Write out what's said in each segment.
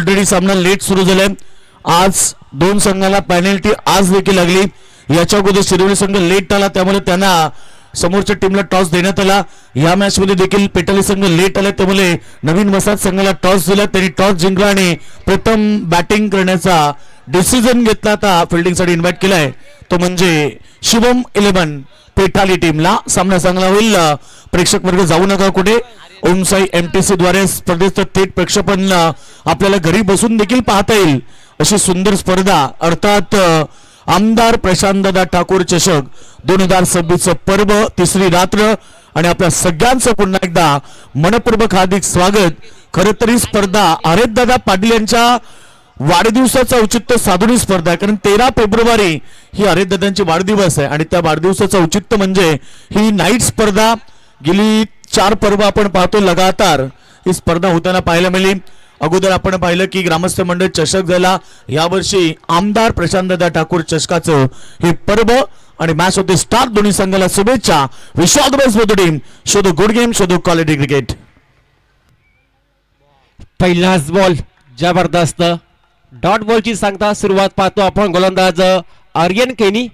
Already सामना late सुरू झालाय. आज दोन संघाला पेनल्टी आज देखील लागली. याच्या अगोदर शिरोली संघ लेट आला त्यामुळे त्यांना समोरच्या टीमला टॉस देण्यात आला. या मॅच मध्ये देखील पेटाली संघ लेट आला त्यामुळे नवीन वसाहत संघाला टॉस दिला. त्यांनी टॉस जिंकला आणि प्रथम बॅटिंग करण्याचा डिसिजन घेतला. आता फिल्डिंगसाठी इन्व्हाइट केलाय तो म्हणजे शुभम 11 पेटाली टीमला. सामना चांगला होईल. प्रेक्षक वर्ग जाऊ नका कुठे. ओम साई MTC द्वारे स्पर्धेचं थेट प्रक्षेपण आपल्याला घरी बसून देखील पाहता येईल अशी सुंदर स्पर्धा. अर्थात आमदार प्रशांतदादा ठाकूर चषक 2026 पर्व तिसरी रात्र आणि आपल्या सगळ्यांचं पुन्हा एकदा मनपूर्वक हार्दिक स्वागत. खरं तर ही स्पर्धा हरेशदादा पाटील यांच्या वाढदिवसाचं औचित्य साधून स्पर्धा आहे. कारण 13 फेब्रुवारी ही हरेशदादांची वाढदिवस आहे आणि त्या वाढदिवसाचं औचित्य म्हणजे ही नाईट स्पर्धा. गेली 4 पर्व आपण पाहतो लगातार ही स्पर्धा होताना पाहायला मिळाली. अगोदर आपण पाहिलं की ग्रामस्थ मंडळ चषक झाला. यावर्षी आमदार प्रशांतदादा ठाकूर चषकाचं हे पर्व आणि मॅच होते स्टार. दोन्ही संघाला शुभेच्छा. Wish all the best for the team. Show the good game, show the quality cricket. पहिलाच बॉल जबरदस्त डॉट बॉलची सांगता सुरुवात पाहतो आपण. गोलंदाज आर्यन केनी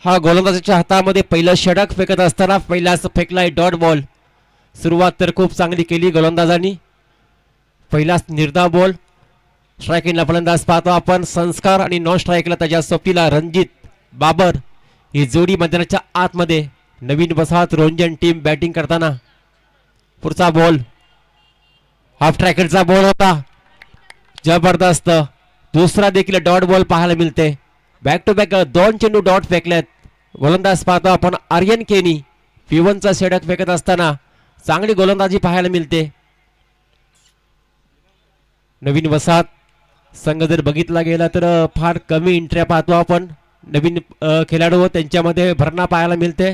हा गोलंदाजाच्या हातामध्ये पहिलं षटक फेकत असताना पहिलाच फेकलाय डॉट बॉल. सुरुवात तर खूप चांगली केली गोलंदाजांनी. पहिलाच निर्धाव बॉल. स्ट्रायकिंगला फलंदाज पाहतो आपण संस्कार आणि नॉन स्ट्राईकला त्याच्या सोबतीला रणजित बाबर ही जोडी मैदानाच्या आतमध्ये. नवीन वसाहत रोंजन टीम बॅटिंग करताना. पुढचा बॉल हाफ ट्रॅकरचा बॉल होता. जबरदस्त दुसरा देखील डॉट बॉल पाहायला मिळते. बॅक टू बॅक 2 चेंडू डॉट फेकलेत. गोलंदाज पाहतो आपण आर्यन केनी. P1चा षटक फेकत असताना चांगली गोलंदाजी पाहायला मिळते. नवीन वसाहत संघ जर बघितला गेला तर फार कमी एंट्र्या पाहतो आपण. नवीन खेळाडू त्यांच्यामध्ये भरणा पाहायला मिळते.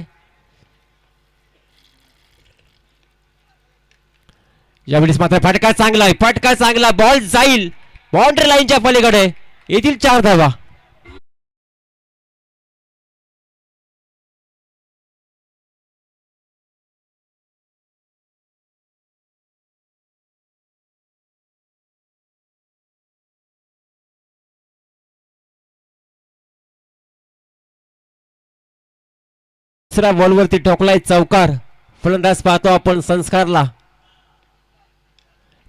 यावेळेस मात्र फटका चांगला आहे. फटका चांगला. बॉल जाईल बाउंड्री लाईनच्या पलीकडे. येथील 4 धावा. दुसऱ्या बॉलवरती ठोकलाय चौकार. फलंदाज पाहतो आपण संस्कारला.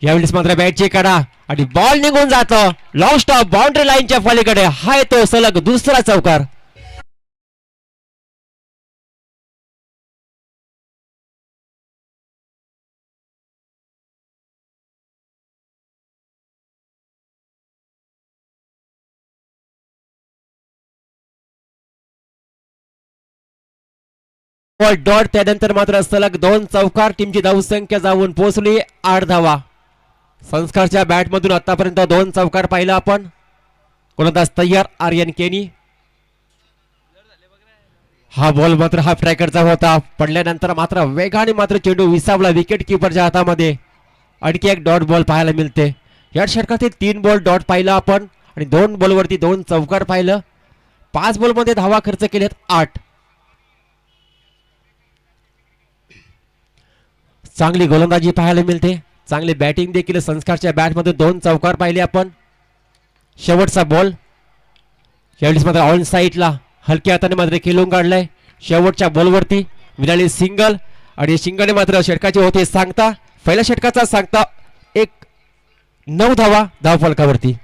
यावेळेस मात्र बॅटची कडा आणि बॉल निघून जातो. लॉंग स्टॉप बाउंड्री लाईनच्या पलीकडे. हा येतो सलग दुसरा चौकार. डॉट त्यानंतर मात्र सलग 2 चौकार. टीमची धावसंख्या जाऊन पोहोचली 8 धावा. संस्कारच्या बॅटमधून आतापर्यंत 2 चौकार पाहिला आपण. गोलंदाज तयार आर्यन केनी. हा बॉल मात्र हाफ ट्रॅकरचा होता. पडल्यानंतर मात्र वेगाने मात्र चेंडू विसावला विकेट किपरच्या हातामध्ये. आणखी एक डॉट बॉल पाहायला मिळते. या षटकातील 3 बॉल डॉट पाहिला आपण आणि 2 बॉलवरती 2 चौकार पाहिलं. 5 बॉलमध्ये धावा खर्च केलेत 8. चांगली गोलंदाजी पाहायला मिळते. चांगली बॅटिंग देखील संस्कारच्या बॅटमध्ये 2 चौकार पाहिले आपण. शेवटचा बॉल. यावेळेस मात्र ऑन साईडला हलक्या हाताने मात्र खेळून काढलाय. शेवटच्या बॉलवरती मिळाली सिंगल आणि सिंगलने मात्र षटकाची होते सांगता. पहिल्या षटकाचा सांगता 9 धावा धावफलकावरती.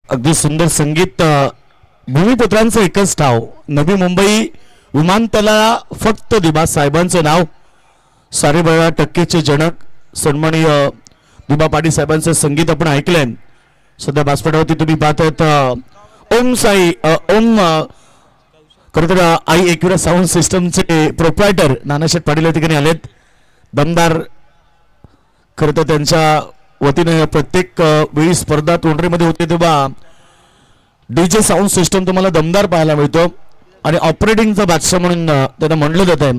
अगदी सुंदर संगीत. भूमिपुत्रांचं एकच नाव. नवी मुंबई विमानतळाला फक्त दिबा साहेबांचं नाव. सारे 12% जनक सन्माननीय दिबा पाटील साहेबांचं संगीत आपण ऐकलंय. सध्या व्यासपीठावरती तुम्ही पाहतात ओम साई ओम खरं तर आई एकविरा साऊंड सिस्टमचे प्रोप्रायटर नानाशेठ पाटील या ठिकाणी आलेत. दमदार खरं तर त्यांच्या वतीने प्रत्येक वेळी स्पर्धा तोंडरीमध्ये होते तेव्हा डीजे साऊंड सिस्टम तुम्हाला दमदार पाहायला मिळतो आणि ऑपरेटिंगचा बादशाह म्हणून त्यांना म्हणलं जात आहे.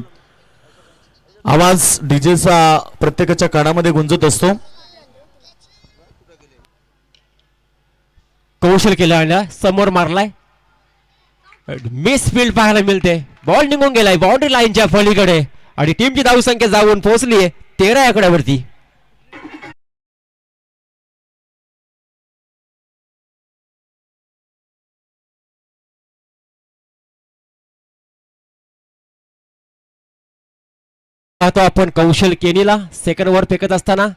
आवाज डीजेचा प्रत्येकाच्या कानामध्ये गुंजत असतो. कौशल केला समोर मारलाय, मिस फील्ड पाहायला मिळते. बॉल निघून गेलाय बाउंड्री लाईनच्या पलीकडे आणि टीमची धावसंख्या जाऊन पोहोचली 13 आकड्यावरती. पाहतो आपण कौशल केनीला सेकंड वर फेकत असताना.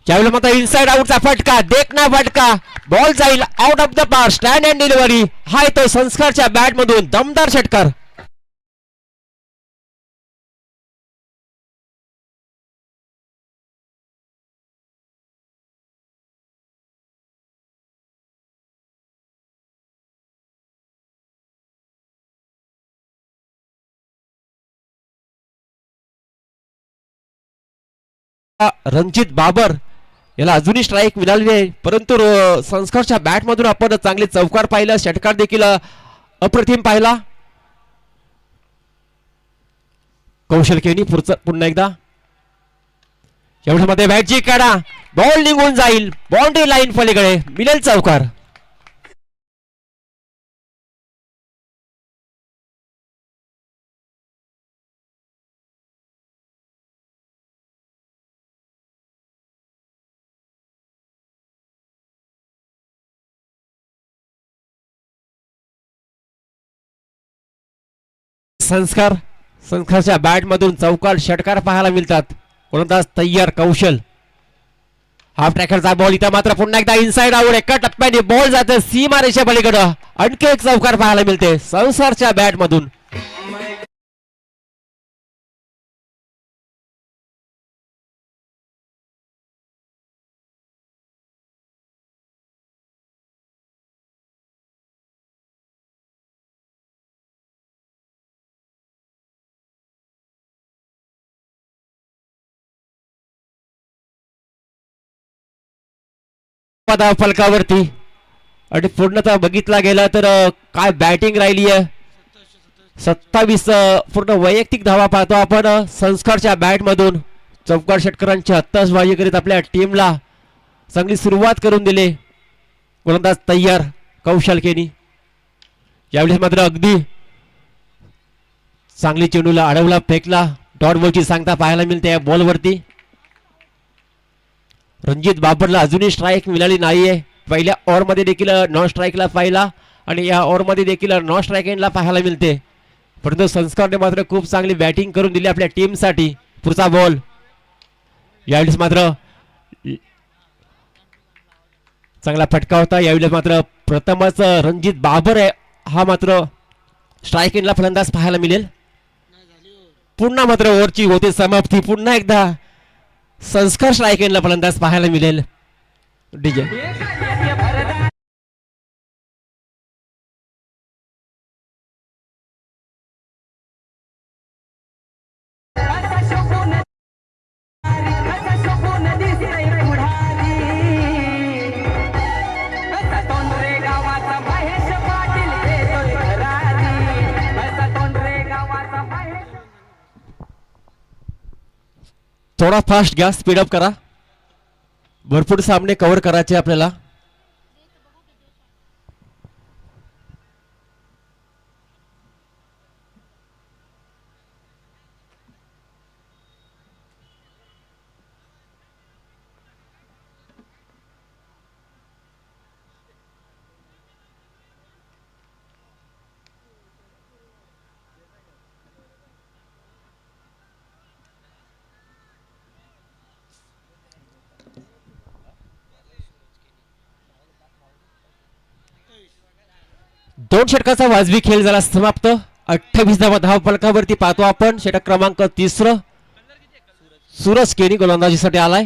ज्यावेळेला मात्र इनसाइड आउटचा फटका, देखना फटका, बॉल जाईल आउट ऑफ द पार. स्टँड अँड डिलिव्हरी हाय तो संस्कारच्या बॅट मधून दमदार षटकार. रणजित बाबर याला अजूनही स्ट्राईक मिळाली आहे, परंतु संस्कारच्या बॅट मधून आपण चांगले चौकार पाहिलं, षटकार देखील अप्रतिम पाहिला. कौशल केनी पुन्हा एकदा एवढ्यामध्ये बॅटची काढा, बॉल निघून जाईल बाउंड्री लाईन पलीकडे, मिळेल चौकार. संस्कारच्या बॅट मधून चौकार षटकार पाहायला मिळतात. गोलंदाज तयार कौशल. हाफ ट्रॅकरचा बॉल इथं मात्र पुन्हा एकदा इनसाइड आउट. एका टप्प्याने बॉल जाते सीमा रेषा पलीकडं. आणखी एक चौकार पाहायला मिळते संस्कारच्या बॅट मधून. फलकावरती आणि पूर्णतः बघितला गेला तर काय बॅटिंग राहिली आहे. 27 पूर्ण वैयक्तिक धावा पाहतो आपण संस्कारच्या बॅट मधून. चौकार षटकारांची आत्ताचबाजी करीत आपल्या टीमला चांगली सुरुवात करून दिली. गोलंदाज तयार कौशल केनी. यावेळी मात्र अगदी चांगली चेंडूला अडवला, फेकला. डॉट बॉलची सांगता पाहायला मिळते या बॉलवरती. रणजित बाबरला अजूनही स्ट्राईक मिळाली नाहीये. पहिल्या ओव्हर मध्ये देखील नॉन स्ट्राईकला पाहिला आणि या ओव्हर मध्ये देखील नॉन स्ट्राईक एंडला पाहायला मिळते. परंतु संस्कारने मात्र खूप चांगली बॅटिंग करून दिली आपल्या टीमसाठी. पुढचा बॉल यावेळेस मात्र चांगला फटका होता. यावेळेस मात्र प्रथमच रणजित बाबर आहे हा मात्र स्ट्राईक एंडला फलंदाज पाहायला मिळेल. पुन्हा मात्र ओव्हरची होते समाप्ती. पुन्हा एकदा संस्कार स्ट्राईक एंडला फलंदाज पाहायला मिळेल. डीजे थोडा फास्ट घ्या, स्पीडअप करा. भरपूर सामने कव्हर करायचे आपल्याला. दोन षटकाचा वाजवी खेळ झाला समाप्त. 28 धावा फलकावरती पाहतो आपण. षटक क्रमांक 3 सूरज केनी गोलंदाजीसाठी आलाय.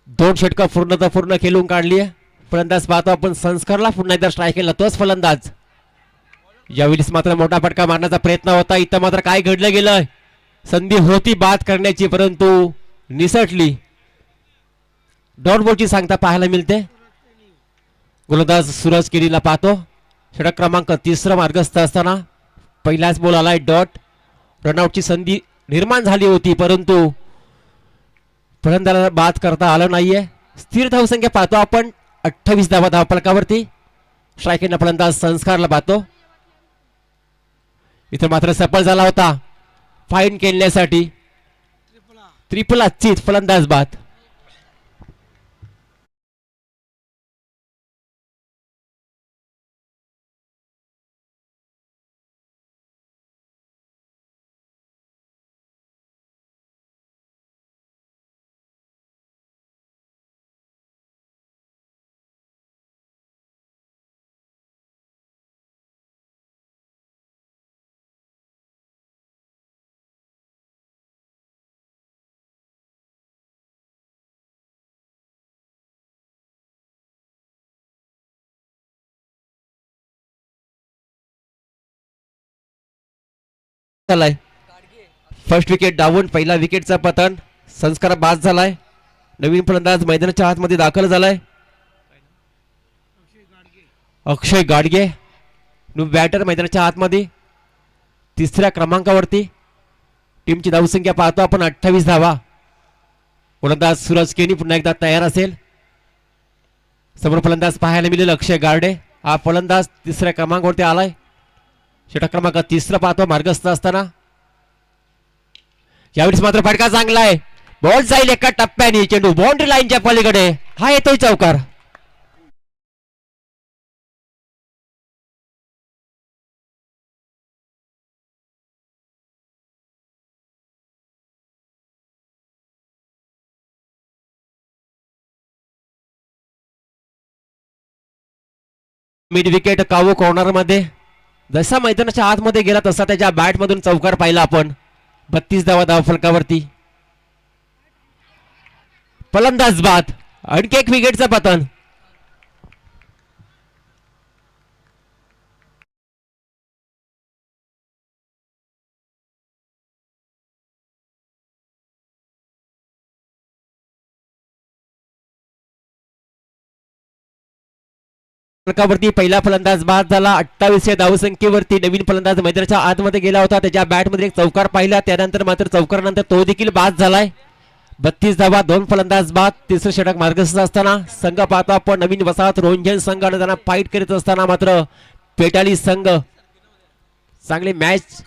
दोन षटक पूर्ण खेळून काढली आहे. फलंदाज पाहतो आपण संस्कारला. पुन्हा एकदा स्ट्राईक केला तोच फलंदाज. यावेळेस मात्र मोठा फटका मारण्याचा प्रयत्न होता. इथं मात्र काय घडलं गेलं, संधी होती बाद करण्याची परंतु निसटली. डॉट बॉलची सांगता पाहायला मिळते. गोलंदाज सूरज केनीला पाहतो. षटक क्रमांक 3 मार्गस्थ असताना पहिलाच बॉल आलाय डॉट. रनआउटची संधी निर्माण झाली होती परंतु फलंदाजाला बाद करता आलं नाहीये. स्थिर धावसंख्या पाहतो आपण 28 धावा धावफलकावरती. स्ट्रायकिंगला फलंदाज संस्कारला पाहतो. इथं मात्र सफल झाला होता फाईन केल्यासाठी. ट्रिपल आजचीच फलंदाज बाद. झालाय फर्स्ट विकेट डावून पहिला विकेटचा पतन. संस्कार बाद झालाय. नवीन फलंदाज मैदानाच्या आतमध्ये दाखल झालाय. अक्षय गाडगे बॅटर मैदानाच्या आतमध्ये 3ऱ्या क्रमांकावरती. टीमची धावसंख्या पाहतो आपण 28 धावा. फलंदाज सूरज केनी पुन्हा एकदा तयार असेल. समोर फलंदाज पाहायला मिळेल अक्षय गार्डे. हा फलंदाज 3ऱ्या क्रमांकावरती आलाय. षटक क्रमांक 3 पाहतो मार्गस्थ असताना. यावेळेस मात्र फटका चांगला आहे. बॉल जाईल एका टप्प्याने. चेंडू बाउंड्री लाईनच्या पलीकडे. हा येतोय चौकार. मिड विकेट कावो कॉर्नर मध्ये. जसा मैदानाच्या आतमध्ये गेला तसा त्याच्या बॅट मधून चौकार पाहिला आपण. 32 धावा धावफलकावरती. फलंदाज बाद. आणखी एक विकेटचं पतन. फलकावरती पहिला फलंदाज बाद झाला. 28 धावसंख्येवरती नवीन फलंदाज मैदानाच्या आतमध्ये गेला होता. त्याच्या बॅटमध्ये एक चौकार पाहिला. त्यानंतर मात्र चौकारानंतर तो देखील बाद झालाय. 32 धावा 2 फलंदाज बाद. 3रं षटक मार्गस्थ असताना संघ पाहतो आपण नवीन वसाहत रोंजन संघाने त्यांना फाईट करीत असताना मात्र पेटाली संघ चांगली मॅच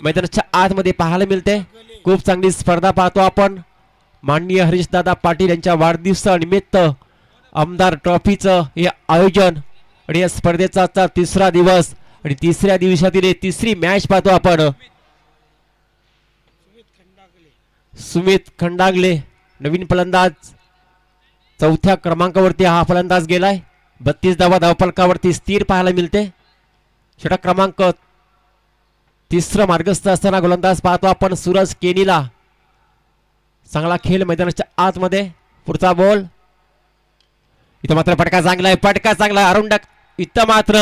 मैदानाच्या आतमध्ये पाहायला मिळते. खूप चांगली स्पर्धा पाहतो आपण. माननीय हरीशदादा पाटील यांच्या वाढदिवसानिमित्त आमदार ट्रॉफीचं हे आयोजन आणि या स्पर्धेचा 3रा दिवस आणि 3ऱ्या दिवसातील 3री मॅच पाहतो आपण. सुमित खंडागले नवीन फलंदाज 4थ्या क्रमांकावरती हा फलंदाज गेलाय. 32 धावा धावफलकावरती स्थिर पाहायला मिळते. षटक क्रमांक 3 मार्गस्थ असताना गोलंदाज पाहतो आपण सूरज केनीला. चांगला खेळ मैदानाच्या आतमध्ये. पुढचा बॉल. इथं मात्र फटका चांगला आहे. फटका चांगला आहे. अरुण इथं मात्र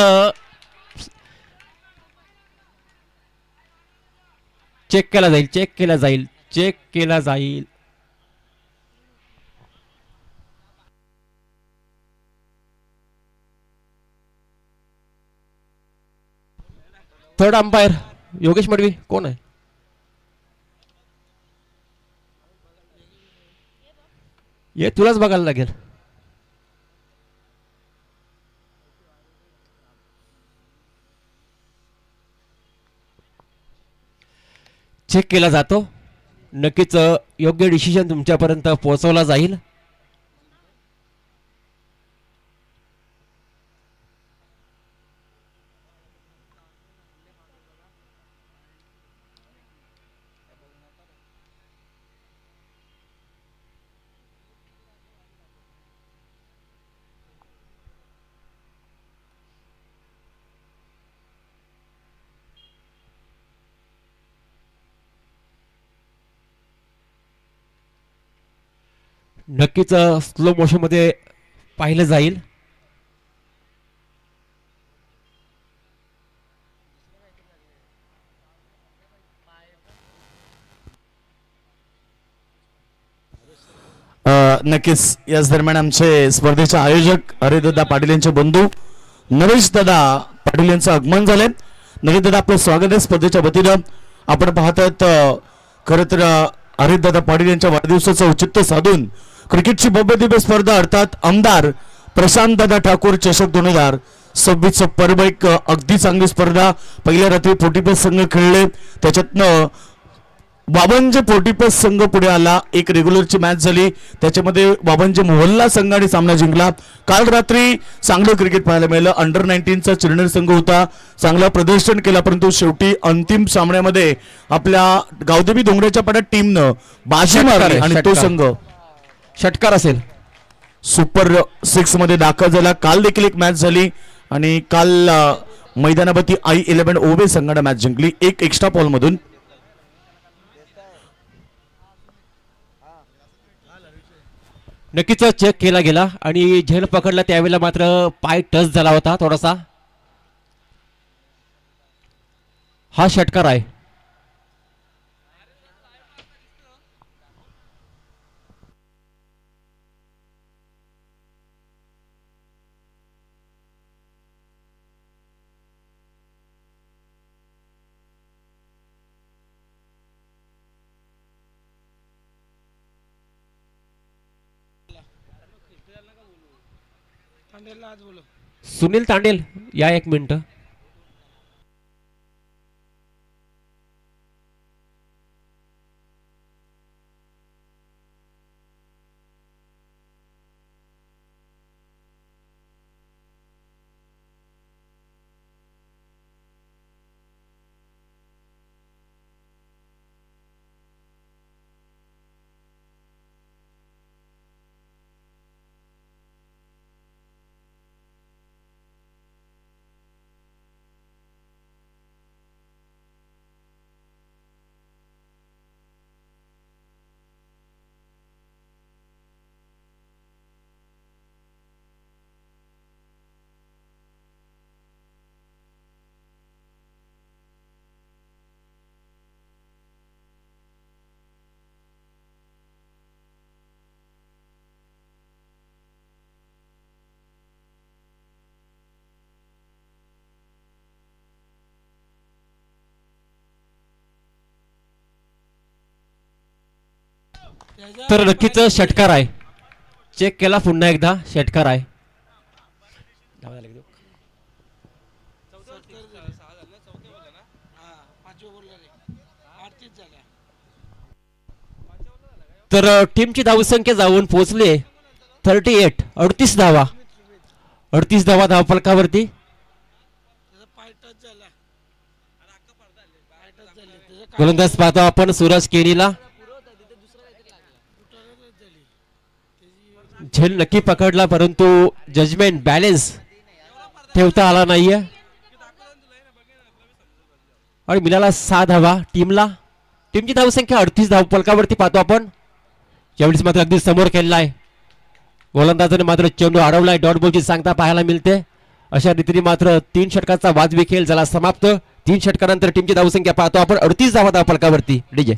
चेक केला जाईल. चेक केला जाईल. चेक केला जाईल. थर्ड अंपायर योगेश मडवी कोण आहे? ये तुलाच बघायला लागेल. चेक केला जातो. नक्कीच योग्य डिसिजन तुमच्यापर्यंत पोहोचवला जाईल. नक्कीच स्लो मोशन मध्ये पाहिलं जाईल. नक्कीच याच दरम्यान आमचे स्पर्धेचे आयोजक हरिदादा पाटील यांचे बंधू नरेश दादा पाटील यांचं आगमन झाले. नरेश दादा आपलं स्वागत आहे स्पर्धेच्या वतीनं. आपण पाहतात खरं तर हरिदादा पाटील यांच्या वाढदिवसाचं औचित्य साधून क्रिकेटची भव्य दिव्य स्पर्धा अर्थात आमदार प्रशांत दादा ठाकूर चषक 2026 पर्व एक अगदी चांगली स्पर्धा. पहिल्या रात्री 45 संघ खेळले, त्याच्यातनं 52 45 संघ पुढे आला. एक रेग्युलरची मॅच झाली, त्याच्यामध्ये 52 मोहल्ला संघाने सामना जिंकला. काल रात्री चांगलं क्रिकेट पाहायला मिळालं. अंडर 19चा चिरनेर संघ होता, चांगला प्रदर्शन केला, परंतु शेवटी अंतिम सामन्यामध्ये आपल्या गावदेवी डोंगराच्या पाड्यात टीमनं बाजी मारली आणि तो संघ षटकार असेल सुपर 6 मध्ये दाखल झाला. काल देखील एक मॅच झाली आणि काल मैदानावरती I11 ओवे संघाने मॅच जिंकली एक एक्स्ट्रा बॉल मधून. नक्कीच चेक केला गेला आणि झेल पकडला त्यावेळेला मात्र पाय टच झाला होता थोडासा. हा षटकार आहे. सुनील तांडेल या एक मिनिट. तर नक्कीच षटकार आहे. चेक केला पुन्हा एकदा षटकार आहे. तर टीमची धावसंख्या जाऊन पोहोचली 38 38 धावा 38 धावा धावफलकावरती. गोलंदाज पाहतो आपण सूरज केनीला. झेल नक्की पकडला परंतु जजमेंट बॅलेन्स ठेवता आला नाहीये आणि मिळाला 6 धावा टीमला. टीमची धावसंख्या 38 धावफलकावरती पाहतो आपण. यावेळेस मात्र अगदी समोर केलेला आहे. गोलंदाजाने मात्र चेंडू अडवलाय. डॉट बॉलची सांगता पाहायला मिळते. अशा रीतीने मात्र 3 षटकाचा वाजवी खेळ झाला समाप्त. 3 षटकानंतर टीमची धावसंख्या पाहतो आपण 38 धावा धावफलकावरती. डीजे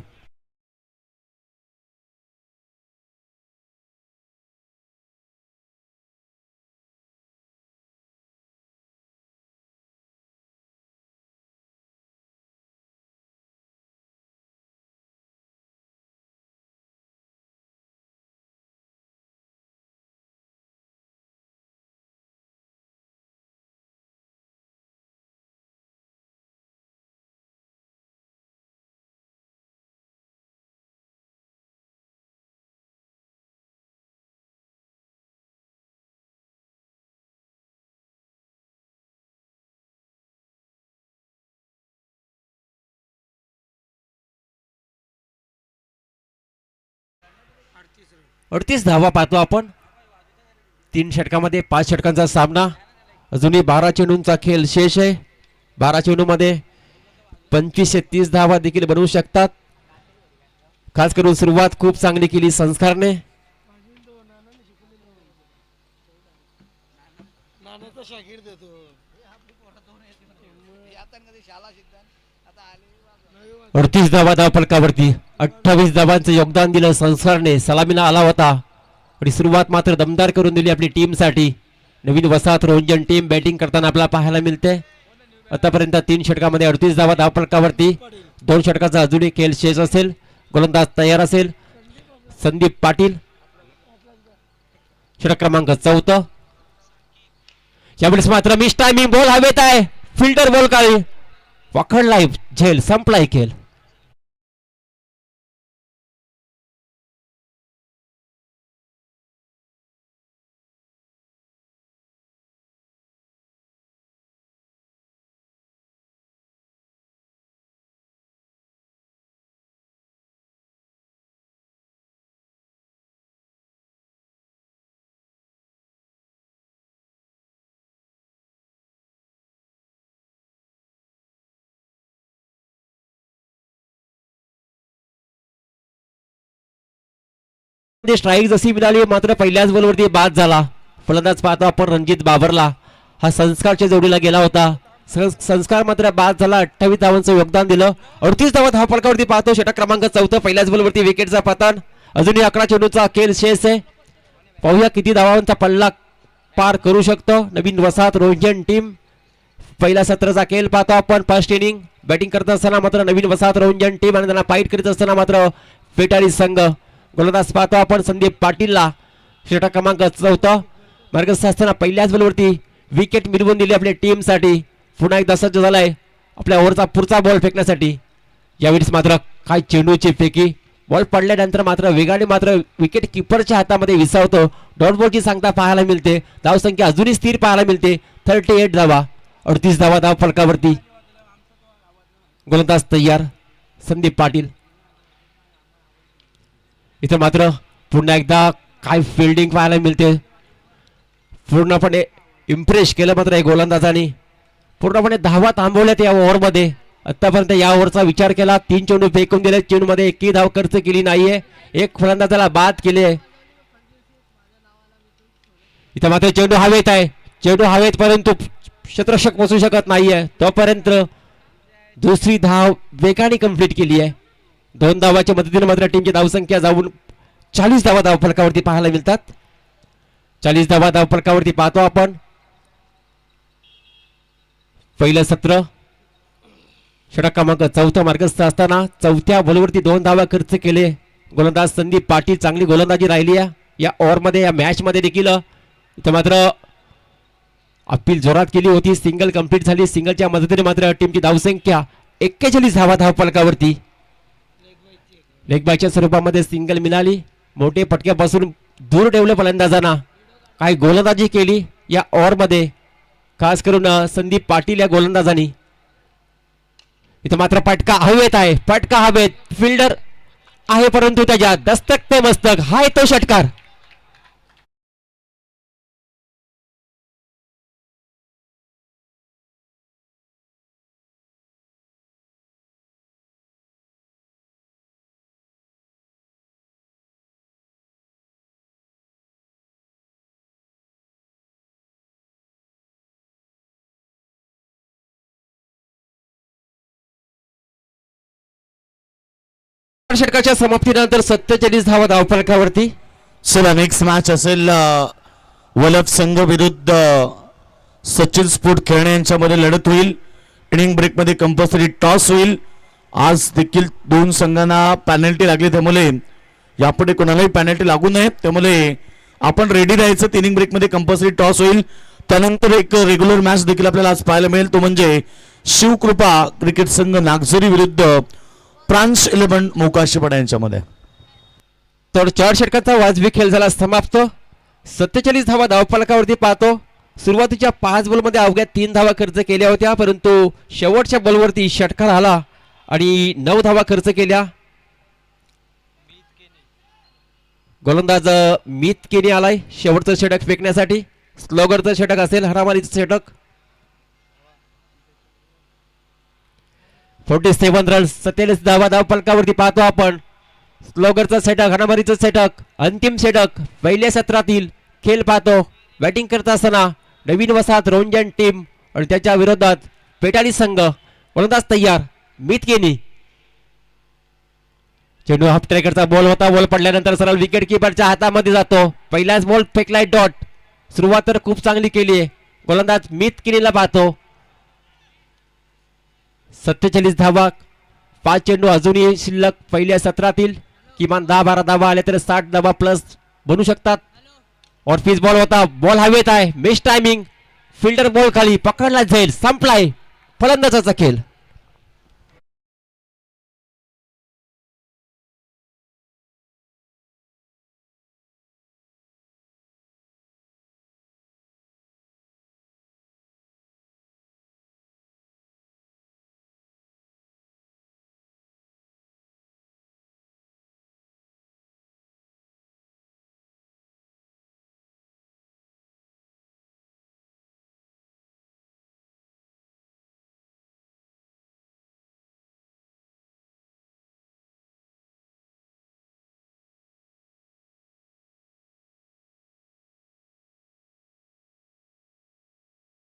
38 धावा पाहतो आपण. 3 षटकामध्ये 5 षटकांचा सामना. अजूनही 12 चेंडूंचा खेळ शेष आहे. 12 चेंडूमध्ये 25 ते 30 धावा देखील बनवू शकतात. खास करून सुरुवात खूप चांगली केली संस्कारने. अडतीस धावा धाव फलकावरती 28 धावांचं योगदान दिलं संस्कारने. सलामीला आला होता आणि सुरुवात मात्र दमदार करून दिली आपली टीमसाठी. नवीन वसाहत रोंजन टीम बॅटिंग करताना आपल्याला पाहायला मिळते. आतापर्यंत 3 षटकामध्ये 38 धावा धावफलकावरती. 2 षटकाचा अजूनही खेळ शेष असेल. गोलंदाज तयार असेल संदीप पाटील. षटक क्रमांक 4. यावेळेस मात्र मिस टायमिंग बॉल हवेत आहे. फिल्डर बॉल काढी पकडलाय झेल संपलाय खेळ. स्ट्राईक जशी मिळाली मात्र पहिल्याच बॉलवरती बाद झाला. फलंदाज पाहतो आपण रणजित बाबरला. हा संस्कारच्या जोडीला गेला होता. संस्कार मात्र बाद झाला. 28 धावांचं योगदान दिलं. 38 धावा धावफलकावरती पाहतो. षटक क्रमांक 4. पहिल्याच बॉलवरती विकेटचा पतन. अजूनही 11 चेंडूचा खेळ शेष आहे. पाहूया किती धावांचा पल्ला पार करू शकतो नवीन वसाहत रोंजन टीम. पहिल्या सत्राचा खेळ पाहतो आपण. फर्स्ट इनिंग बॅटिंग करत असताना मात्र नवीन वसाहत रोंजन टीम आणि त्यांना फाईट करीत असताना मात्र पेटाळी संघ. गोलंदाज पाहतो आपण संदीप पाटीलला. षटक क्रमांक 4. मार्गस्थ असताना पहिल्याच बॉलवरती विकेट मिळवून दिली आपल्या टीमसाठी. पुन्हा एकदा सज्ज झालाय आपल्या ओव्हरचा पुढचा बॉल फेकण्यासाठी. यावेळेस मात्र काय चेंडूची फेकी. बॉल पडल्यानंतर मात्र वेगाने मात्र विकेट किपरच्या हातामध्ये विसावतो. डॉट बॉलची सांगता पाहायला मिळते. धावसंख्या अजूनही स्थिर पाहायला मिळते. 38 धावा 38 धावा धाव फलकावरती. गोलंदाज तयार संदीप पाटील. इथे मात्र पुन्हा एकदा काय फिल्डिंग पाहायला मिळते. पूर्णपणे इम्प्रेस केलं मात्र या गोलंदाजाने. पूर्णपणे धावा थांबवल्यात या ओव्हरमध्ये. आतापर्यंत या ओव्हरचा विचार केला 3 चेंडू फेकून दिले. चेंडूमध्ये एकही धाव खर्च केली नाहीये. एक फलंदाजाला बाद केले. इथे मात्र चेंडू हवेत आहे. चेंडू हवेत परंतु क्षेत्ररक्षक पोहोचू शकत नाहीये. तोपर्यंत दुसरी धाव वेगाने कंप्लीट केली आहे. 2 धावाच्या मदतीने मात्र टीमची धावसंख्या जाऊन 40 धावा धावफलकावरती पाहायला मिळतात. 40 धावा धावफलकावरती पाहतो आपण. पहिलं सत्र षटक क्रमांक 4 मार्गस्थ असताना 4थ्या बॉलवरती 2 धावा खर्च केले. गोलंदाज संदीप पाटील. चांगली गोलंदाजी राहिली आहे या ओव्हरमध्ये या मॅच मध्ये देखील. इथं मात्र अपील जोरात केली होती. सिंगल कंप्लीट झाली. सिंगलच्या मदतीने मात्र टीमची धावसंख्या 41 धावा धावफलकावरती. लेग बायच्या स्वरूपामध्ये सिंगल मिळाली. मोठे फटक्यापासून दूर ठेवलं फलंदाजांना. काय गोलंदाजी केली या ओव्हरमध्ये खास करून संदीप पाटील या गोलंदाजांनी. इथं मात्र फटका हवेत आहे. फटका हवेत. फिल्डर आहे परंतु त्याच्या दस्तक ते मस्तक हा तो षटकार. षटकाच्या समाप्तीनंतर 47 धावा धावफलकावरती. चला नेक्स्ट मॅच असेल वलभ संघ विरुद्ध सचिन स्फोट खेळणे यांच्यामध्ये लढत होईल. इनिंग ब्रेक मध्ये कंपल्सरी टॉस होईल. आज देखील 2 संघांना पॅनल्टी लागली. त्यामुळे यापुढे कोणालाही पॅनल्टी लागू नये. त्यामुळे आपण रेडी राहायचं. इनिंग ब्रेक मध्ये कंपल्सरी टॉस होईल. त्यानंतर एक रेग्युलर मॅच देखील आपल्याला आज पाहायला मिळेल. तो म्हणजे शिवकृपा क्रिकेट संघ नागझरी विरुद्ध फ्रान्स 11 मोकाशीपाडा यांच्यामध्ये. तर 4 षटकाचा वाजवी खेळ झाला समाप्त. 47 धावा धावफलकावरती पाहतो. सुरुवातीच्या 5 बॉलमध्ये अवघ्या 3 धावा खर्च केल्या होत्या परंतु शेवटच्या बॉलवरती षटकार आला आणि 9 धावा खर्च केल्या. गोलंदाज मीत केनी आलाय शेवटचं षटक फेकण्यासाठी. स्लोगरचं षटक असेल. हरामारीचं षटक. 47 रन्स 47 धावा धावफलकावरती पाहतो आपण. स्लोगरचं षटक. हरामारीचं षटक. अंतिम षटक पहिल्या सत्रातील खेळ पाहतो. बॅटिंग करत असताना नवीन वसाहत रोंजन टीम आणि त्याच्या विरोधात पेटाळी संघ. गोलंदाज तयार मीत केनी. चेंडू हाफ ट्रॅकरचा बॉल होता. बॉल पडल्यानंतर सरळ विकेट किपरच्या हातामध्ये जातो. पहिलाच बॉल फेकलाय डॉट. सुरुवात तर खूप चांगली केली आहे. गोलंदाज मित केलेला पाहतो. 47 धावा. 5 चेंडू अजूनही शिल्लक. पहिल्या 17तील किमान 10-12 धावा आले तर 60 धावा प्लस बनू शकतात. ऑफिस बॉल होता. बॉल हवेत आहे. Miss timing. फिल्डर बॉल खाली पकडला जाईल. संपलाय फलंदाजाचा खेळ.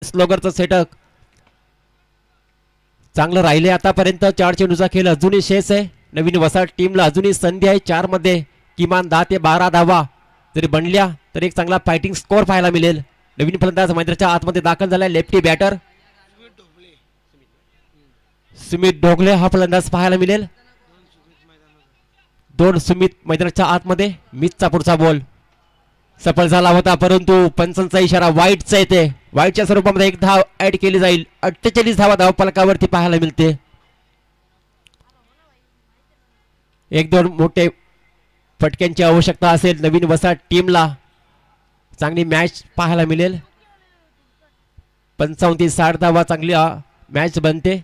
स्लोगरचं सेटअप चांगलं राहिले आतापर्यंत. 4 चेंडूचा खेळ अजूनही शेष आहे. नवीन वसाहत टीमला अजूनही संधी आहे. 4 मध्ये किमान 10 ते 12 धावा जरी बनल्या तर एक चांगला फायटिंग स्कोअर पाहायला मिळेल. नवीन फलंदाज मैदानाच्या आतमध्ये दाखल झालाय. लेफ्टी बॅटर सुमित ढोगले हा फलंदाज पाहायला मिळेल. 2 सुमित मैदानाच्या आतमध्ये. मिसचा पुढचा बॉल सफल झाला होता परंतु पंचांचा इशारा वाईटचा येते. वाईटच्या स्वरूपामध्ये एक धाव ऍड केली जाईल. 48 धावा धावफलकावरती पाहायला मिळते. 1-2 मोठे फटक्यांची आवश्यकता असेल नवीन वसाहत टीमला. चांगली मॅच पाहायला मिळेल. 55 ते 60 धावा चांगली मॅच बनते.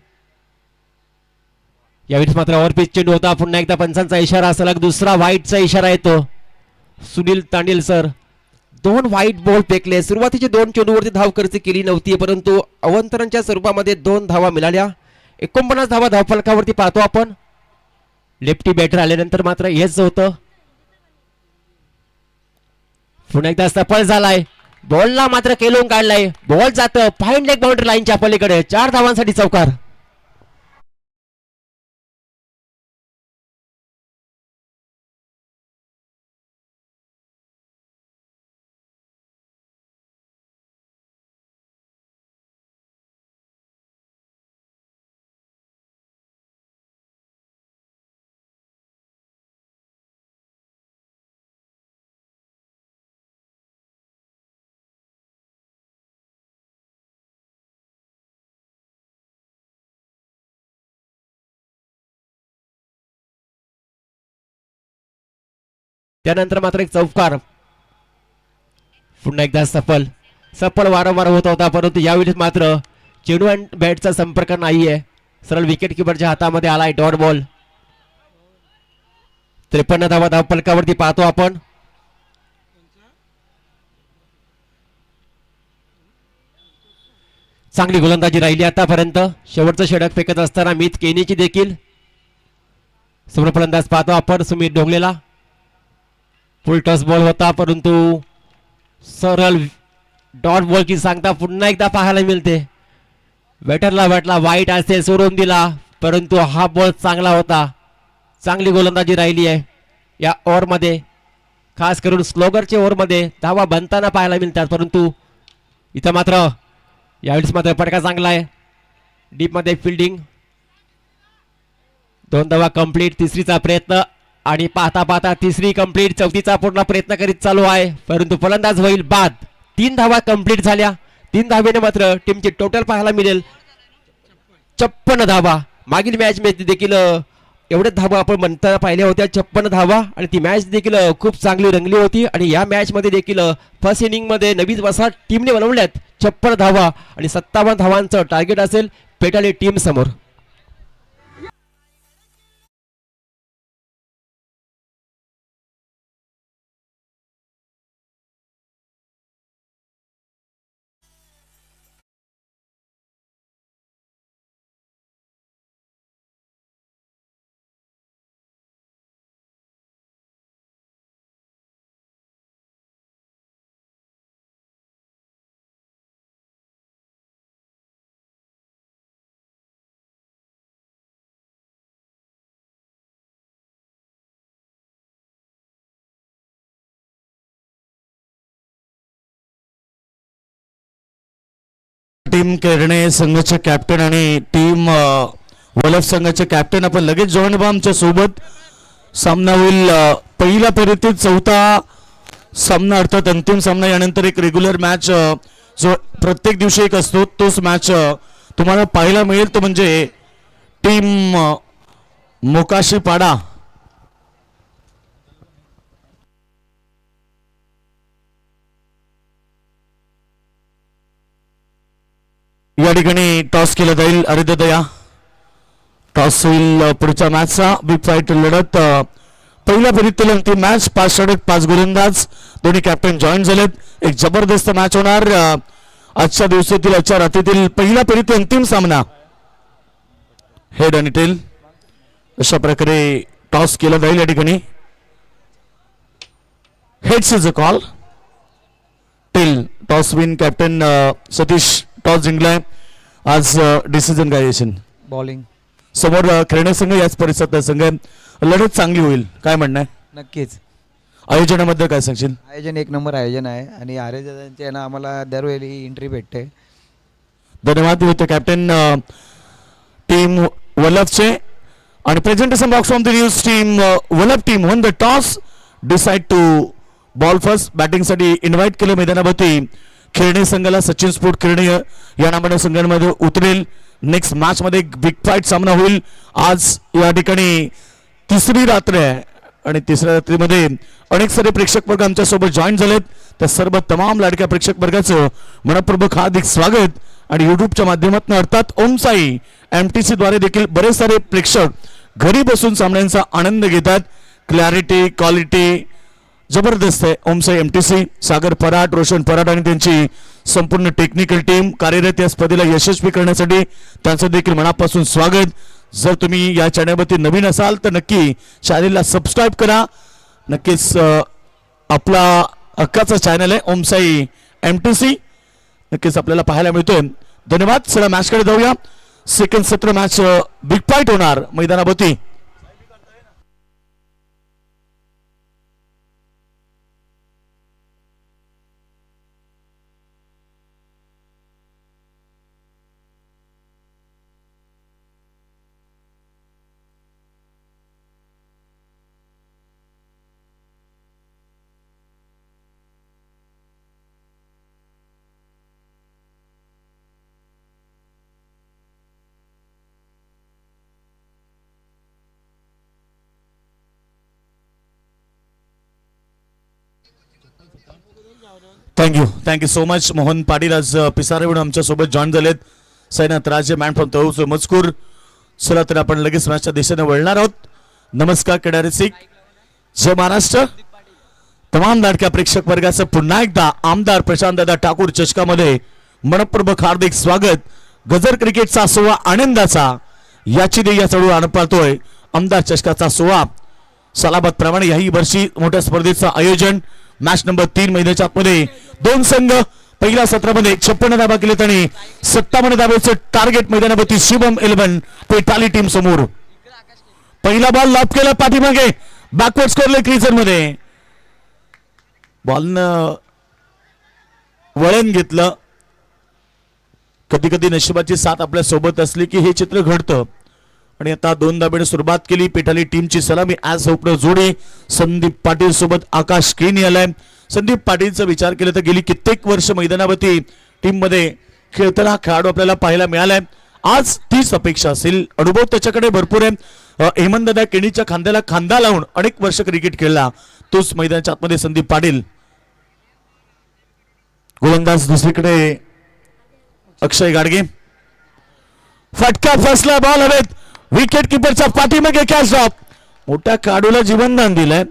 यावेळी मात्र ओव्हरपिच चेंडू होता. पुन्हा एकदा पंचांचा इशारा. सलग दुसरा व्हाईटचा इशारा येतो. सुनील तांडील सर 2 व्हाईट बॉल फेकले. सुरुवातीचे 2 चेंडूवरती धाव खर्च केली नव्हती परंतु अवंतरांच्या स्वरूपामध्ये 2 धावा मिळाल्या. 49 धावा धावफलकावरती पाहतो आपण. लेफ्टी बॅटर आल्यानंतर मात्र हेच होतं. पुन्हा एकदा सफल झालाय. बॉलला मात्र केलून काढलाय. बॉल जातं फाईन लेग बाउंड्री लाईनच्या पलीकडे. 4 धावांसाठी चौकार. त्यानंतर मात्र एक चौकार. पुन्हा एकदा सफल. सफल वारंवार होत होता परंतु यावेळी मात्र चेंडू आणि बॅटचा संपर्क नाहीये. सरळ विकेट किपरच्या हातामध्ये आलाय डॉट बॉल. 53 धावा धावफलकावरती पाहतो आपण. चांगली गोलंदाजी राहिली आतापर्यंत. शेवटचं षटक फेकत असताना मित केनीची देखील. समोर फलंदाज पाहतो आपण सुमित ढोगलेला. फुल टॉस बॉल होता परंतु सरळ डॉट बॉल की सांगता पुन्हा एकदा पाहायला मिळते. बॅटरला वाटला वाईट असेल सोडून दिला परंतु हा बॉल चांगला होता. चांगली गोलंदाजी राहिली आहे या ओव्हरमध्ये. खास करून स्लोगरच्या ओव्हरमध्ये धावा बनताना पाहायला मिळतात परंतु इथं मात्र यावेळेस मात्र फटका चांगला आहे. डीपमध्ये फिल्डिंग. 2 धावा कंप्लीट. तिसरीचा प्रयत्न आणि पाहता पाहता तिसरी कंप्लीट. चौथीचा पूर्ण प्रयत्न करीत चालू आहे परंतु फलंदाज होईल बाद. 3 धावा कंप्लीट झाल्या. 3 धावेने मात्र टीमची टोटल पाहायला मिळेल 56 धावा. मागील मॅच मध्ये देखील एवढ्याच धावा आपण म्हणताना पाहिल्या होत्या 56 धावा आणि ती मॅच देखील खूप चांगली रंगली होती. आणि या मॅच मध्ये देखील फर्स्ट इनिंग मध्ये नवीन वसाहत टीमने बनवल्यात 56 धावा आणि 57 धावांचं टार्गेट असेल पेटाली टीम समोर. टीम केरणे संघाचे कॅप्टन आणि टीम वलफ संघाचे कॅप्टन आपण लगेच जॉईन व्हा आमच्या सोबत. सामना होईल पहिल्या फेरीतील चौथा सामना अर्थात अंतिम सामना. यानंतर एक रेग्युलर मॅच जो प्रत्येक दिवशी एक असतो तोच मॅच तुम्हाला पाहायला मिळेल तो म्हणजे टीम मोकाशीपाडा या ठिकाणी टॉस केला जाईल. अरिदया टॉस होईल पुढच्या मॅचचा बिग फाईट लढत. पहिल्या फेरीतील अंतिम मॅच 5 षटक 5 गोलंदाज दोन्ही कॅप्टन जॉईन झालेत. एक जबरदस्त मॅच होणार आजच्या दिवसातील आजच्या रात्रीतील पहिल्या फेरीतील अंतिम सामना. हेड आणि टेल अशा प्रकारे टॉस केला जाईल. या ठिकाणी heads is a call. Tail toss win captain Satish toss जिंकलाय. आज डिसिजन काय बॉलिंग समोर खेळणे संघ याच परिसरातला संघ लढत चांगली होईल काय म्हणणं आहे? नक्कीच. आयोजनाबद्दल काय सांगशील? आयोजन एक नंबर आयोजन आहे आणि आयोजनांचे ना आम्हाला दरवेळी एंट्री भेटते. धन्यवाद होते कॅप्टन टीम वलफचे. आणि presentation box from the news team वलफ team won the toss decide to bowl first. बॅटिंगसाठी इन्व्हाइट केलं मैदानावरती खेळणे संघाला. सचिन स्पोर्ट खेळणे या नावाने संघांमध्ये उतरेल. नेक्स्ट मॅच मध्ये एक बिग फाईट सामना होईल. आज या ठिकाणी तिसरी रात्र आहे आणि तिसऱ्या रात्रीमध्ये अनेक सारे प्रेक्षक वर्ग आमच्या सोबत जॉईन झालेत. त्या सर्व तमाम लाडक्या प्रेक्षक वर्गाचं मनपूर्वक हार्दिक स्वागत. आणि युट्यूबच्या माध्यमातून अर्थात ओम साई MTC द्वारे देखील बरेच सारे प्रेक्षक घरी बसून सामन्यांचा आनंद घेतात. क्लॅरिटी क्वालिटी जबरदस्त आहे. ओम साई MTC सागर पराट रोशन पराट आणि त्यांची संपूर्ण टेक्निकल टीम कार्यरत या स्पर्धेला यशस्वी करण्यासाठी त्यांचं देखील मनापासून स्वागत. जर तुम्ही या चॅनलवरती नवीन असाल तर नक्की चॅनलला सबस्क्राईब करा. नक्कीच आपला हक्काचा चॅनल आहे ओम साई MTC नक्कीच आपल्याला पाहायला मिळतोय. धन्यवाद. चला मॅचकडे जाऊया. सेकंड सत्र मॅच बिग फाईट होणार मैदानावरती. Thank you so much. Mohan Patil आज पिसारेवरून आमच्या सोबत जॉईन झालेत. साईनाथ राजे मॅन फ्रॉम तौस मजकूर. चला तर आपण लगेच मॅचच्या दिशेने वळणार आहोत. नमस्कार केडारे सिख. जय महाराष्ट्र. तमाम लाडक्या प्रेक्षक वर्गाचं पुन्हा एकदा आमदार प्रशांत दादा ठाकूर चषकामध्ये मनपूर्वक हार्दिक स्वागत. गजर क्रिकेटचा सोहळा आनंदाचा याची देय चढू आणत पाहतोय. आमदार चषकाचा सोहळा सालाबाद प्रमाणे याही वर्षी मोठ्या स्पर्धेचं आयोजन. मॅच नंबर 3 मैदानाच्या आतमध्ये दोन संघ पहिल्या सत्रामध्ये 56 धावा केलेत आणि 57 धावेचं टार्गेट मैदानावरती शिवम 11 पेटाली टीम समोर. पहिला बॉल लॉप केला पाठीमागे बॅकवर्ड स्कोरले क्रीजर मध्ये. बॉलनं वळण घेतलं. कधी कधी नशिबाची साथ आपल्या सोबत असली की हे चित्र घडतं. आणि आता 2 धाब्याने सुरुवात केली पेटाली टीमची सलामी. ॲज ओपनर जोडी संदीप पाटील सोबत आकाश केनी आलाय. संदीप पाटीलचा विचार केला तर गेली कित्येक वर्ष मैदानावरती टीम मध्ये खेळताना खेळाडू आपल्याला पाहायला मिळालाय. आज तीच अपेक्षा असेल. अनुभव त्याच्याकडे भरपूर आहे. हेमंतदादा केणीच्या खांद्याला खांदा लावून अनेक वर्ष क्रिकेट खेळला. तोच मैदानाच्या आतमध्ये संदीप पाटील. गोलंदाज दुसरीकडे अक्षय गाडगे. फटका फसला. बॉल हवेत. विकेट किपरच्या पाठीमागे कॅच ड्रॉप. मोठ्या खेळाडूला जीवनदान दिलंय.